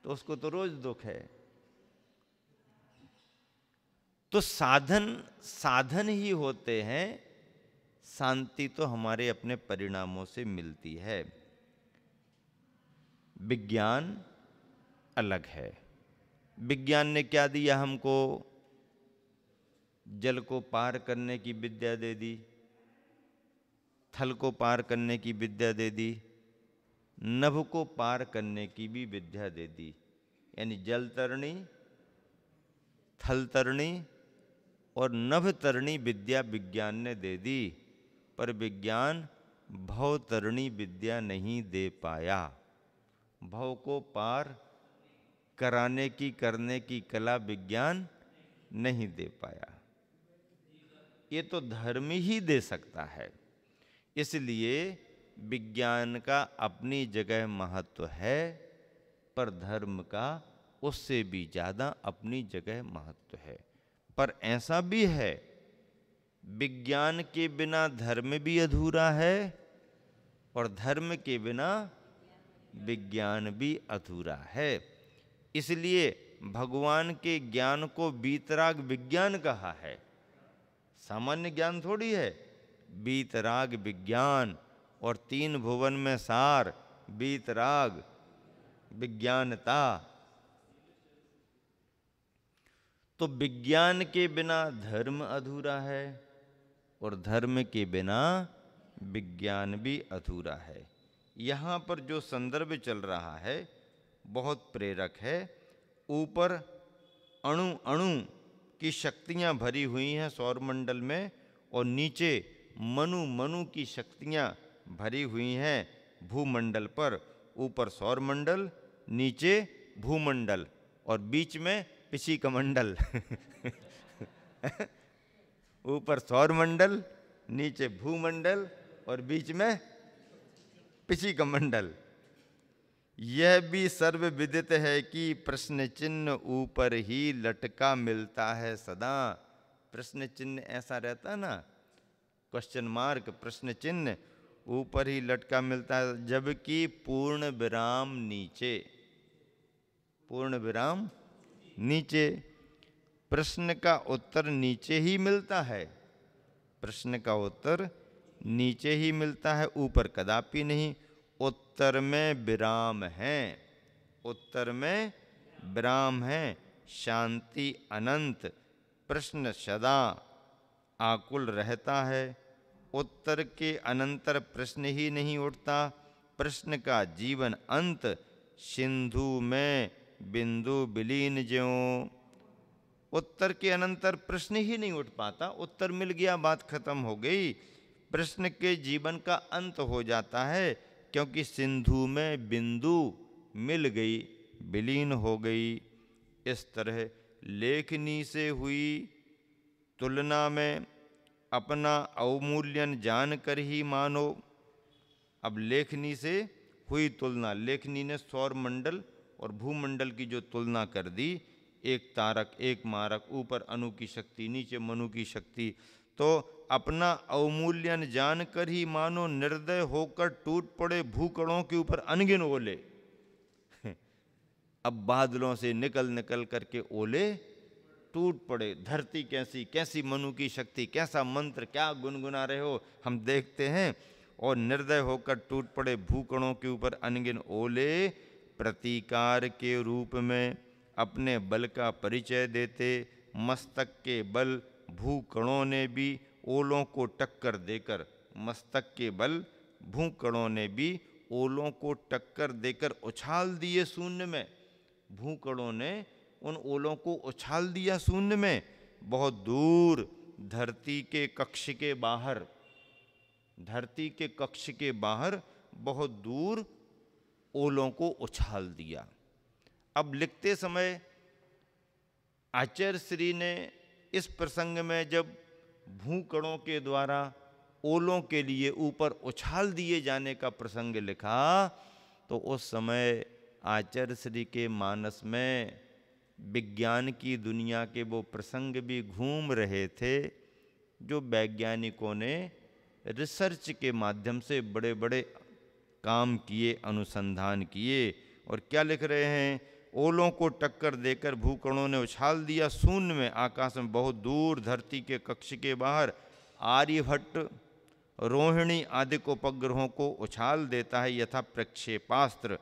तो उसको तो रोज दुख है। तो साधन ही होते हैं, शांति तो हमारे अपने परिणामों से मिलती है। विज्ञान अलग है। विज्ञान ने क्या दिया हमको? जल को पार करने की विद्या दे दी, थल को पार करने की विद्या दे दी, नभ को पार करने की भी विद्या दे दी। यानी जल तरणी, थल तरणी और नभ तरणी विद्या विज्ञान ने दे दी। पर विज्ञान भवतरणी विद्या नहीं दे पाया। भव को पार कराने की, करने की कला विज्ञान नहीं दे पाया। ये तो धर्म ही दे सकता है। इसलिए विज्ञान का अपनी जगह महत्व है, पर धर्म का उससे भी ज्यादा अपनी जगह महत्व है। पर ऐसा भी है, विज्ञान के बिना धर्म भी अधूरा है और धर्म के बिना विज्ञान भी अधूरा है। इसलिए भगवान के ज्ञान को वीतराग विज्ञान कहा है। सामान्य ज्ञान थोड़ी है, वीतराग विज्ञान। और तीन भुवन में सार वीतराग विज्ञानता। तो विज्ञान के बिना धर्म अधूरा है और धर्म के बिना विज्ञान भी अधूरा है। यहाँ पर जो संदर्भ चल रहा है बहुत प्रेरक है। ऊपर अणु अणु की शक्तियाँ भरी हुई हैं सौरमंडल में, और नीचे मनु मनु की शक्तियाँ भरी हुई हैं भूमंडल पर। ऊपर सौरमंडल, नीचे भूमंडल और बीच में पिछी कमंडल। ऊपर सौरमंडल, नीचे भूमंडल और बीच में पिछी कमंडल। यह भी सर्वविदित है कि प्रश्न चिन्ह ऊपर ही लटका मिलता है सदा। प्रश्न चिन्ह ऐसा रहता ना, क्वेश्चन मार्क, प्रश्न चिन्ह ऊपर ही लटका मिलता है, जबकि पूर्ण विराम नीचे। पूर्ण विराम नीचे। प्रश्न का उत्तर नीचे ही मिलता है। प्रश्न का उत्तर नीचे ही मिलता है, ऊपर कदापि नहीं। उत्तर में विराम है। उत्तर में विराम है। शांति अनंत। प्रश्न सदा आकुल रहता है। उत्तर के अनंतर प्रश्न ही नहीं उठता। प्रश्न का जीवन अंत सिंधु में बिंदु विलीन ज्यों। उत्तर के अनंतर प्रश्न ही नहीं उठ पाता। उत्तर मिल गया, बात खत्म हो गई। प्रश्न के जीवन का अंत हो जाता है, क्योंकि सिंधु में बिंदु मिल गई, विलीन हो गई। इस तरह लेखनी से हुई तुलना में अपना अवमूल्यन जानकर ही मानो। अब लेखनी से हुई तुलना, लेखनी ने सौरमंडल और भूमंडल की जो तुलना कर दी, एक तारक एक मारक, ऊपर अणु की शक्ति, नीचे मनु की शक्ति, तो अपना अवमूल्यन जानकर ही मानो निर्दय होकर टूट पड़े भूकणों के ऊपर अनगिन ओले। अब बादलों से निकल निकल करके ओले टूट पड़े। धरती कैसी कैसी मनु की शक्ति, कैसा मंत्र, क्या गुनगुना रहे हो हम देखते हैं। और निर्दय होकर टूट पड़े भूकणों के ऊपर अनगिन ओले प्रतीकार के रूप में अपने बल का परिचय देते। मस्तक के बल भूकणों ने भी ओलों को टक्कर देकर, मस्तक के बल भूकणों ने भी ओलों को टक्कर देकर उछाल दिए शून्य में। भूकणों ने उन ओलों को उछाल दिया शून्य में, बहुत दूर धरती के कक्ष के बाहर। धरती के कक्ष के बाहर बहुत दूर ओलों को उछाल दिया। अब लिखते समय आचार्य श्री ने इस प्रसंग में जब भूकणों के द्वारा ओलों के लिए ऊपर उछाल दिए जाने का प्रसंग लिखा, तो उस समय आचार्य श्री के मानस में विज्ञान की दुनिया के वो प्रसंग भी घूम रहे थे जो वैज्ञानिकों ने रिसर्च के माध्यम से बड़े बड़े काम किए, अनुसंधान किए। और क्या लिख रहे हैं? ओलों को टक्कर देकर भूकणों ने उछाल दिया शून्य में, आकाश में बहुत दूर धरती के कक्ष के बाहर। आर्यभट्ट रोहिणी आदि उपग्रहों को उछाल देता है यथा प्रक्षेपास्त्र।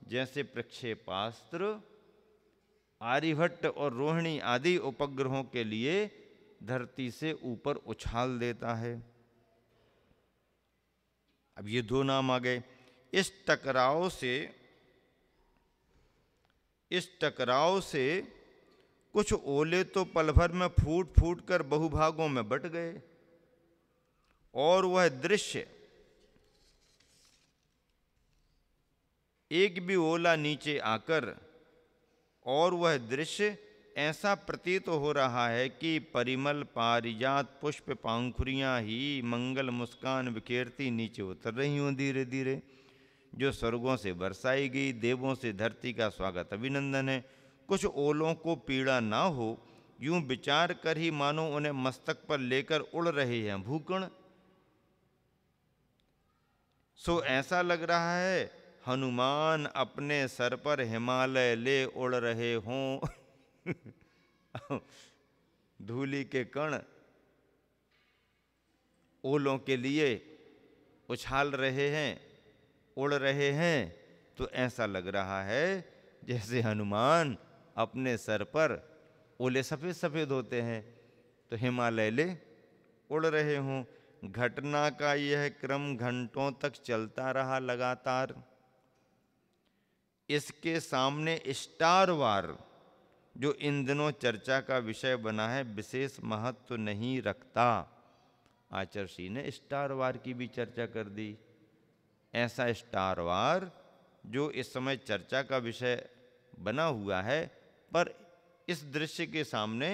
जैसे प्रक्षेपास्त्र आर्यभट्ट और रोहिणी आदि उपग्रहों के लिए धरती से ऊपर उछाल देता है। अब ये दो नाम आ गए। इस टकराव से कुछ ओले तो पल भर में फूट फूट कर बहुभागों में बट गए, और वह दृश्य एक भी ओला नीचे आकर, और वह दृश्य ऐसा प्रतीत हो रहा है कि परिमल पारिजात पुष्प पांखुरियां ही मंगल मुस्कान बिखेरती नीचे उतर रही हूं धीरे धीरे, जो स्वर्गों से बरसाई गई। देवों से धरती का स्वागत अभिनंदन है। कुछ ओलों को पीड़ा ना हो, यूं विचार कर ही मानो उन्हें मस्तक पर लेकर उड़ रहे हैं भूकण। सो ऐसा लग रहा है हनुमान अपने सर पर हिमालय ले उड़ रहे हों। धूलि के कण ओलों के लिए उछाल रहे हैं, उड़ रहे हैं, तो ऐसा लग रहा है जैसे हनुमान अपने सर पर, ओले सफेद सफेद होते हैं, तो हिमालय ले उड़ रहे हों। घटना का यह क्रम घंटों तक चलता रहा लगातार। इसके सामने स्टार वार, जो इन दिनों चर्चा का विषय बना है, विशेष महत्व नहीं रखता। आचर्षी ने स्टार वार की भी चर्चा कर दी। ऐसा स्टार वार जो इस समय चर्चा का विषय बना हुआ है, पर इस दृश्य के सामने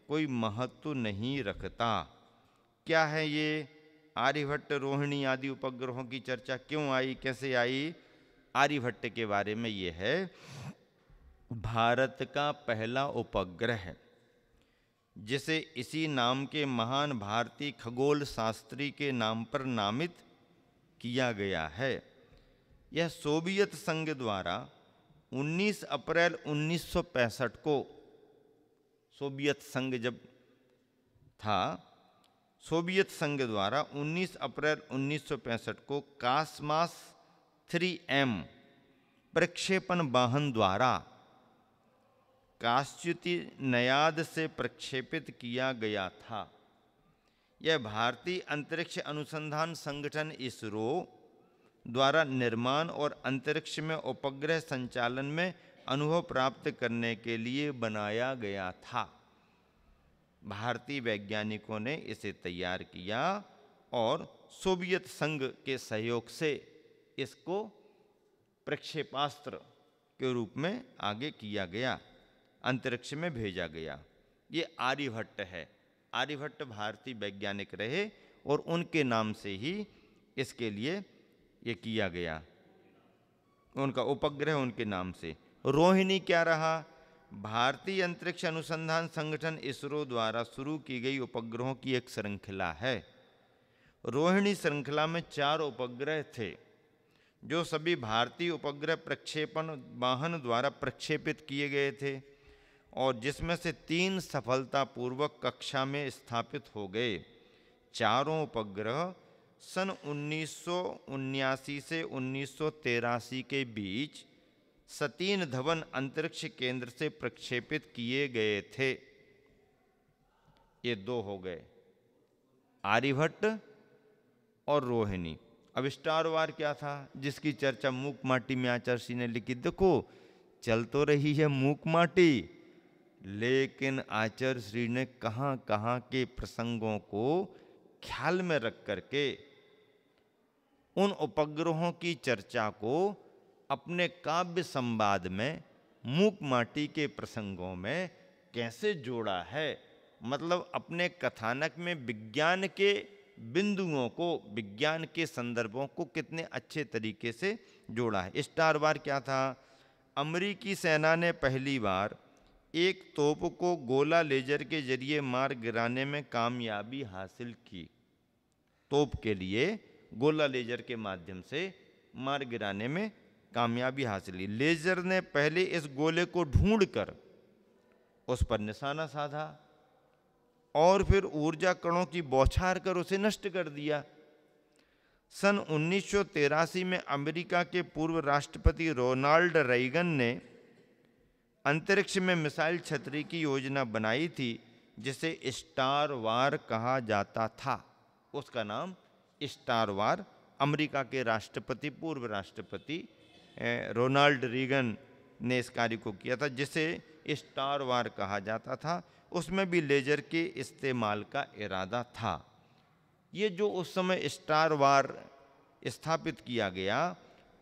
कोई महत्व नहीं रखता। क्या है ये? आर्यभट्ट, रोहिणी आदि उपग्रहों की चर्चा क्यों आई, कैसे आई? आर्यभट्ट के बारे में ये है, भारत का पहला उपग्रह, जिसे इसी नाम के महान भारतीय खगोल शास्त्री के नाम पर नामित किया गया है। यह सोवियत संघ द्वारा 19 अप्रैल 1965 को, सोवियत संघ जब था, सोवियत संघ द्वारा 19 अप्रैल 1965 को कासमास 3M प्रक्षेपण वाहन द्वारा काश्युति नयाद से प्रक्षेपित किया गया था। यह भारतीय अंतरिक्ष अनुसंधान संगठन इसरो द्वारा निर्माण और अंतरिक्ष में उपग्रह संचालन में अनुभव प्राप्त करने के लिए बनाया गया था। भारतीय वैज्ञानिकों ने इसे तैयार किया और सोवियत संघ के सहयोग से इसको प्रक्षेपास्त्र के रूप में आगे किया गया, अंतरिक्ष में भेजा गया। ये आर्यभट्ट है। आर्यभट्ट भारतीय वैज्ञानिक रहे और उनके नाम से ही इसके लिए ये किया गया, उनका उपग्रह उनके नाम से। रोहिणी क्या रहा? भारतीय अंतरिक्ष अनुसंधान संगठन इसरो द्वारा शुरू की गई उपग्रहों की एक श्रृंखला है। रोहिणी श्रृंखला में 4 उपग्रह थे, जो सभी भारतीय उपग्रह प्रक्षेपण वाहन द्वारा प्रक्षेपित किए गए थे, और जिसमें से 3 सफलतापूर्वक कक्षा में स्थापित हो गए। चारों उपग्रह सन 1979 से 1983 के बीच सतीन धवन अंतरिक्ष केंद्र से प्रक्षेपित किए गए थे। ये 2 हो गए, आर्यभट्ट और रोहिणी। अब स्टार वार क्या था, जिसकी चर्चा मूक माटी में आचार्य ने लिखी। देखो, चल तो रही है मूक माटी, लेकिन आचार्य श्री ने कहां कहां के प्रसंगों को ख्याल में रख करके उन उपग्रहों की चर्चा को अपने काव्य संवाद में मूक माटी के प्रसंगों में कैसे जोड़ा है। मतलब अपने कथानक में विज्ञान के बिंदुओं को, विज्ञान के संदर्भों को कितने अच्छे तरीके से जोड़ा है। स्टार वार क्या था? अमेरिकी सेना ने पहली बार एक तोप को गोला लेजर के जरिए मार गिराने में कामयाबी हासिल की। तोप के लिए गोला लेजर के माध्यम से मार गिराने में कामयाबी हासिल की। लेजर ने पहले इस गोले को ढूंढकर उस पर निशाना साधा और फिर ऊर्जा कणों की बौछार कर उसे नष्ट कर दिया। सन 1983 में अमेरिका के पूर्व राष्ट्रपति रोनाल्ड रेगन ने अंतरिक्ष में मिसाइल छतरी की योजना बनाई थी, जिसे स्टार वार कहा जाता था। उसका नाम स्टार वार अमेरिका के राष्ट्रपति, पूर्व राष्ट्रपति रोनाल्ड रीगन ने इस कार्य को किया था, जिसे स्टार वार कहा जाता था। उसमें भी लेजर के इस्तेमाल का इरादा था। ये जो उस समय स्टार वार स्थापित किया गया,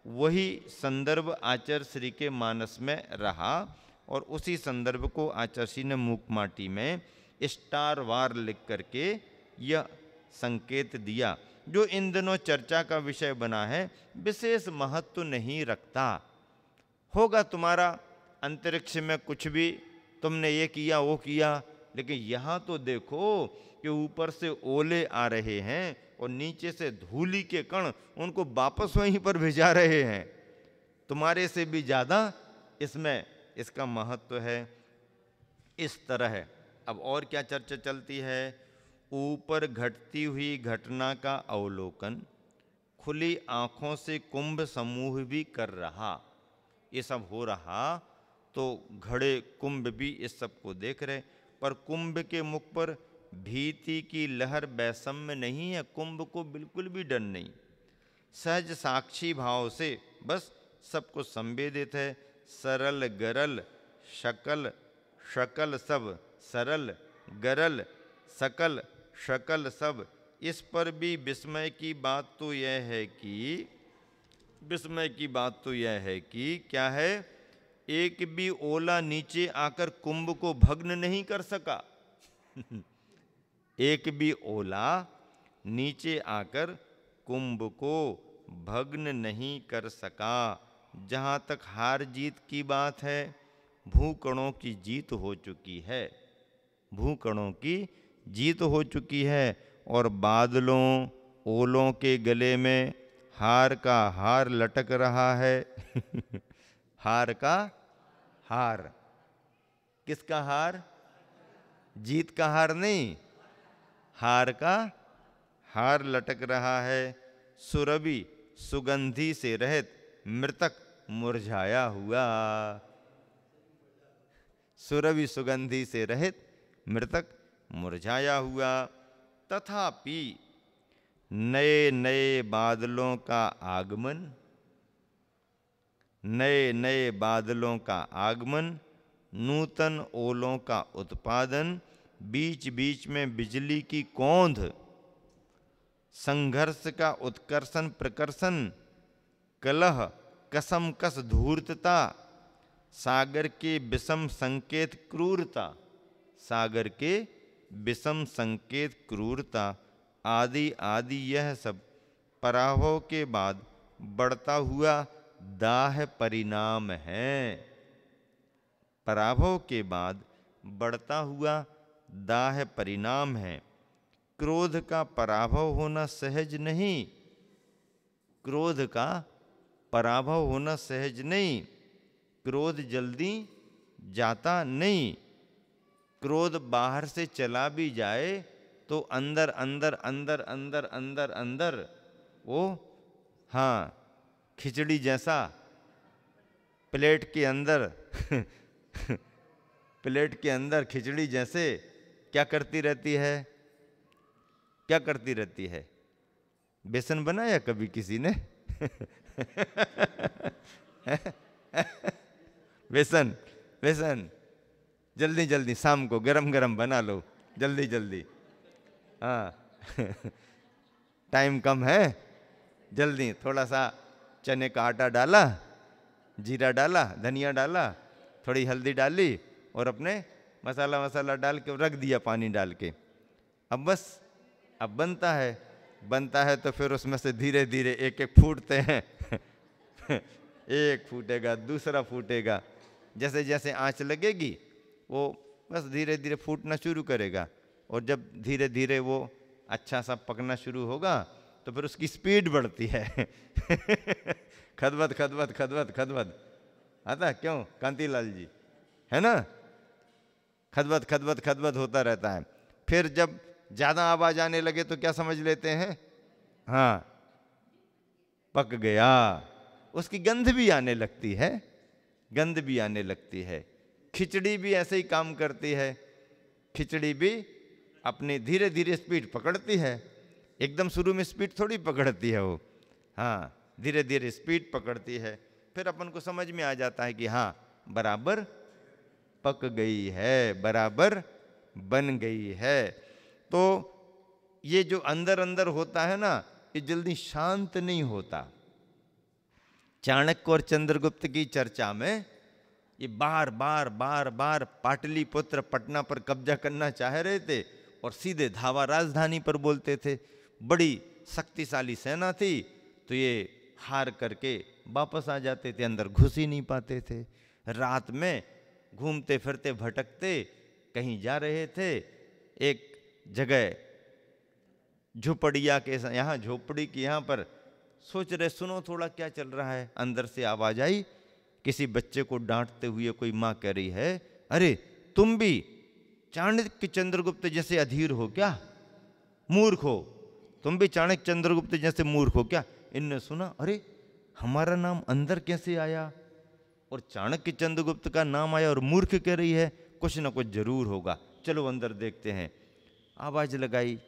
वही संदर्भ आचार्य श्री के मानस में रहा और उसी संदर्भ को आचार्य श्री ने मूक माटी में स्टार वार लिख करके यह संकेत दिया, जो इन दिनों चर्चा का विषय बना है, विशेष महत्व नहीं रखता। होगा तुम्हारा अंतरिक्ष में कुछ भी, तुमने ये किया वो किया, लेकिन यहाँ तो देखो कि ऊपर से ओले आ रहे हैं और नीचे से धूली के कण उनको वापस वहीं पर भिजा रहे हैं। तुम्हारे से भी ज़्यादा इसमें इसका महत्व है। इस तरह अब और क्या चर्चा चलती है, ऊपर घटती हुई घटना का अवलोकन खुली आंखों से कुंभ समूह भी कर रहा। ये सब हो रहा तो घड़े कुंभ भी इस सब को देख रहे, पर कुंभ के मुख पर भीति की लहर वैषम्य नहीं है। कुंभ को बिल्कुल भी डर नहीं, सहज साक्षी भाव से बस सबको संवेदित है। सरल गरल शकल शकल सब, सरल गरल सकल शकल सब। इस पर भी विस्मय की बात तो यह है कि क्या है, एक भी ओला नीचे आकर कुंभ को भग्न नहीं कर सका। एक भी ओला नीचे आकर कुंभ को भग्न नहीं कर सका। जहाँ तक हार जीत की बात है, भूकणों की जीत हो चुकी है, भूकणों की जीत हो चुकी है और बादलों ओलों के गले में हार का हार लटक रहा है। हार का हार, किसका हार? जीत का हार नहीं, हार का हार लटक रहा है। सुरभि सुगंधि से रहित मृतक मुरझाया हुआ, सुरभि सुगंधि से रहित मृतक मुरझाया हुआ। तथापि नए नए बादलों का आगमन, नए नए बादलों का आगमन, नूतन ओलों का उत्पादन, बीच बीच में बिजली की कौंध, संघर्ष का उत्कर्षण प्रकर्षण, कलह कसम कस धूर्तता, सागर के विषम संकेत क्रूरता, सागर के विषम संकेत क्रूरता आदि आदि, यह सब पराभव के बाद बढ़ता हुआ दाह परिणाम है। पराभव के बाद बढ़ता हुआ दाह परिणाम है। क्रोध का पराभव होना सहज नहीं, क्रोध का पराभव होना सहज नहीं, क्रोध जल्दी जाता नहीं। क्रोध बाहर से चला भी जाए तो अंदर अंदर अंदर अंदर अंदर अंदर वो, हाँ, खिचड़ी जैसा प्लेट के अंदर प्लेट के अंदर खिचड़ी जैसे क्या करती रहती है, क्या करती रहती है? बेसन बनाया कभी किसी ने? बेसन, बेसन जल्दी जल्दी शाम को गरम गरम बना लो, जल्दी जल्दी, हाँ। टाइम कम है, जल्दी थोड़ा सा चने का आटा डाला, जीरा डाला, धनिया डाला, थोड़ी हल्दी डाली और अपने मसाला वसाला डाल के रख दिया पानी डाल के। अब बस अब बनता है, बनता है तो फिर उसमें से धीरे धीरे एक एक फूटते हैं। एक फूटेगा, दूसरा फूटेगा, जैसे जैसे आंच लगेगी वो बस धीरे धीरे फूटना शुरू करेगा और जब धीरे धीरे वो अच्छा सा पकना शुरू होगा तो फिर उसकी स्पीड बढ़ती है। खदबद खदबद खदबद खदबद आता है, क्यों कांतिलाल जी, है ना? खदबद खदबद खदबद होता रहता है। फिर जब ज़्यादा आवाज़ आने लगे तो क्या समझ लेते हैं? हाँ, पक गया। उसकी गंध भी आने लगती है, गंध भी आने लगती है। खिचड़ी भी ऐसे ही काम करती है, खिचड़ी भी अपनी धीरे धीरे स्पीड पकड़ती है, एकदम शुरू में स्पीड थोड़ी पकड़ती है वो, हाँ, धीरे धीरे स्पीड पकड़ती है। फिर अपन को समझ में आ जाता है कि हाँ बराबर पक गई है, बराबर बन गई है। तो ये जो अंदर अंदर होता है ना, ये जल्दी शांत नहीं होता, चाणक्य और चंद्रगुप्त की चर्चा में ये बार बार बार बार पाटलिपुत्र पटना पर कब्जा करना चाह रहे थे और सीधे धावा राजधानी पर बोलते थे। बड़ी शक्तिशाली सेना थी, तो ये हार करके वापस आ जाते थे, अंदर घुस ही नहीं पाते थे। रात में घूमते फिरते भटकते कहीं जा रहे थे, एक जगह झुपड़िया के यहाँ, झोपड़ी की यहाँ पर सोच रहे सुनो थोड़ा क्या चल रहा है। अंदर से आवाज आई, किसी बच्चे को डांटते हुए कोई माँ कह रही है, अरे तुम भी चाणक्य चंद्रगुप्त जैसे अधीर हो क्या, मूर्ख हो, तुम भी चाणक्य चंद्रगुप्त जैसे मूर्ख हो क्या। इनने सुना, अरे हमारा नाम अंदर कैसे आया और चाणक्य चंद्रगुप्त का नाम आया और मूर्ख कह रही है, कुछ ना कुछ जरूर होगा, चलो अंदर देखते हैं। आवाज लगाई,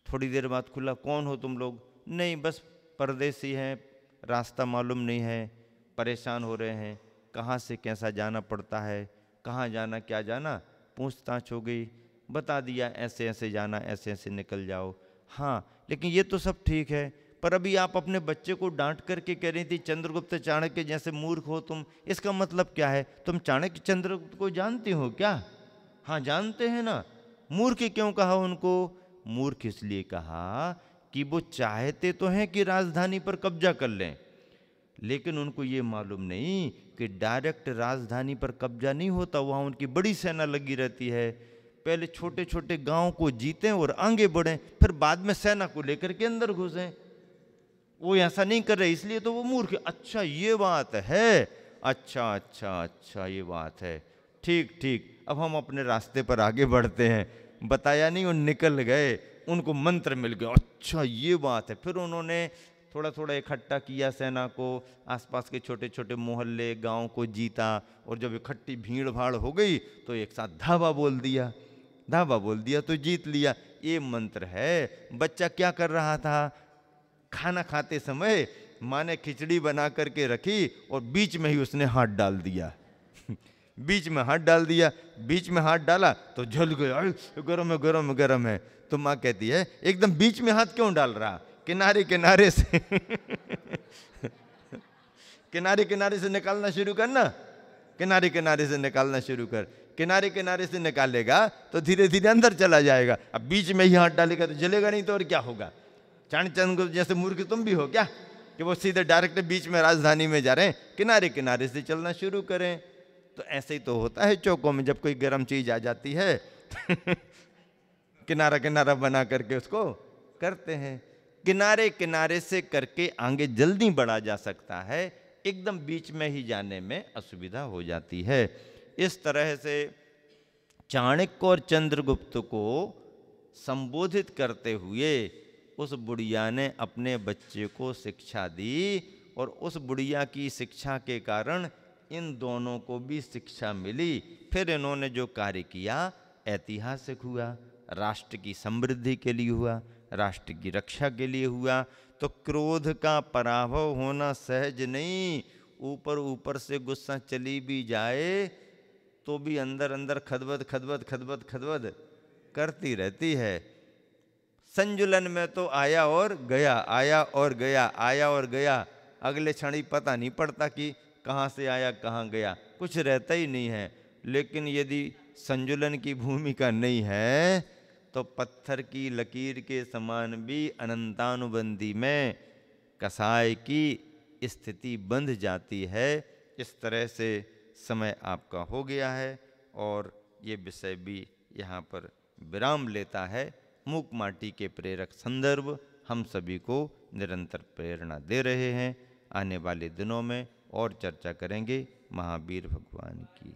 थोड़ी देर बाद खुला, कौन हो तुम लोग। नहीं बस परदेसी हैं, रास्ता मालूम नहीं है, परेशान हो रहे हैं, कहाँ से कैसा जाना पड़ता है, कहाँ जाना क्या जाना, पूछताछ हो गई, बता दिया ऐसे ऐसे जाना, ऐसे ऐसे निकल जाओ। हाँ लेकिन ये तो सब ठीक है, पर अभी आप अपने बच्चे को डांट करके कह रही थी चंद्रगुप्त चाणक्य जैसे मूर्ख हो तुम, इसका मतलब क्या है, तुम चाणक्य चंद्रगुप्त को जानती हो क्या। हाँ जानते हैं ना। मूर्ख क्यों कहा उनको। मूर्ख इसलिए कहा कि वो चाहते तो हैं कि राजधानी पर कब्जा कर लें, लेकिन उनको ये मालूम नहीं कि डायरेक्ट राजधानी पर कब्जा नहीं होता, वहाँ उनकी बड़ी सेना लगी रहती है। पहले छोटे छोटे गांव को जीतें और आगे बढ़ें, फिर बाद में सेना को लेकर के अंदर घुसें। वो ऐसा नहीं कर रहे, इसलिए तो वो मूर्ख। अच्छा ये बात है, अच्छा अच्छा अच्छा ये बात है, ठीक ठीक, अब हम अपने रास्ते पर आगे बढ़ते हैं। बताया नहीं और निकल गए, उनको मंत्र मिल गया, अच्छा ये बात है। फिर उन्होंने थोड़ा थोड़ा इकट्ठा किया सेना को, आसपास के छोटे छोटे मोहल्ले गांव को जीता, और जब इकट्ठी भीड़ भाड़ हो गई तो एक साथ धावा बोल दिया, धावा बोल दिया तो जीत लिया। ये मंत्र है। बच्चा क्या कर रहा था, खाना खाते समय माँ ने खिचड़ी बना करके रखी और बीच में ही उसने हाथ डाल दिया बीच में हाथ डाल दिया, बीच में हाथ डाला तो जल गया, गरम है गरम है गरम है। तो माँ कहती है एकदम बीच में हाथ क्यों डाल रहा, किनारे किनारे से किनारे किनारे से निकालना शुरू करना, किनारे किनारे से निकालना शुरू कर। किनारे किनारे से निकालेगा तो धीरे धीरे अंदर चला जाएगा, अब बीच में ही हाथ डालेगा तो जलेगा नहीं तो और क्या होगा। चाणक्य जैसे मूर्ख तुम भी हो क्या कि वो सीधे डायरेक्ट बीच में राजधानी में जा रहे हैं, किनारे किनारे से चलना शुरू करें। तो ऐसे ही तो होता है चौकों में, जब कोई गर्म चीज आ जाती है किनारा किनारा बना करके उसको करते हैं। किनारे किनारे से करके आगे जल्दी बढ़ा जा सकता है, एकदम बीच में ही जाने में असुविधा हो जाती है। इस तरह से चाणक्य और चंद्रगुप्त को संबोधित करते हुए उस बुढ़िया ने अपने बच्चे को शिक्षा दी, और उस बुढ़िया की शिक्षा के कारण इन दोनों को भी शिक्षा मिली। फिर इन्होंने जो कार्य किया ऐतिहासिक हुआ, राष्ट्र की समृद्धि के लिए हुआ, राष्ट्र की रक्षा के लिए हुआ। तो क्रोध का पराभव होना सहज नहीं, ऊपर ऊपर से गुस्सा चली भी जाए तो भी अंदर अंदर खदबद खदबद खदबद खदबद करती रहती है। संजुलन में तो आया और गया, आया और गया, आया और गया, अगले क्षण ही पता नहीं पड़ता कि कहाँ से आया कहाँ गया, कुछ रहता ही नहीं है। लेकिन यदि संजुलन की भूमिका नहीं है तो पत्थर की लकीर के समान भी अनंतानुबंधी में कसाय की स्थिति बंध जाती है। इस तरह से समय आपका हो गया है और ये विषय भी यहाँ पर विराम लेता है। मूक माटी के प्रेरक संदर्भ हम सभी को निरंतर प्रेरणा दे रहे हैं। आने वाले दिनों में और चर्चा करेंगे। महावीर भगवान की।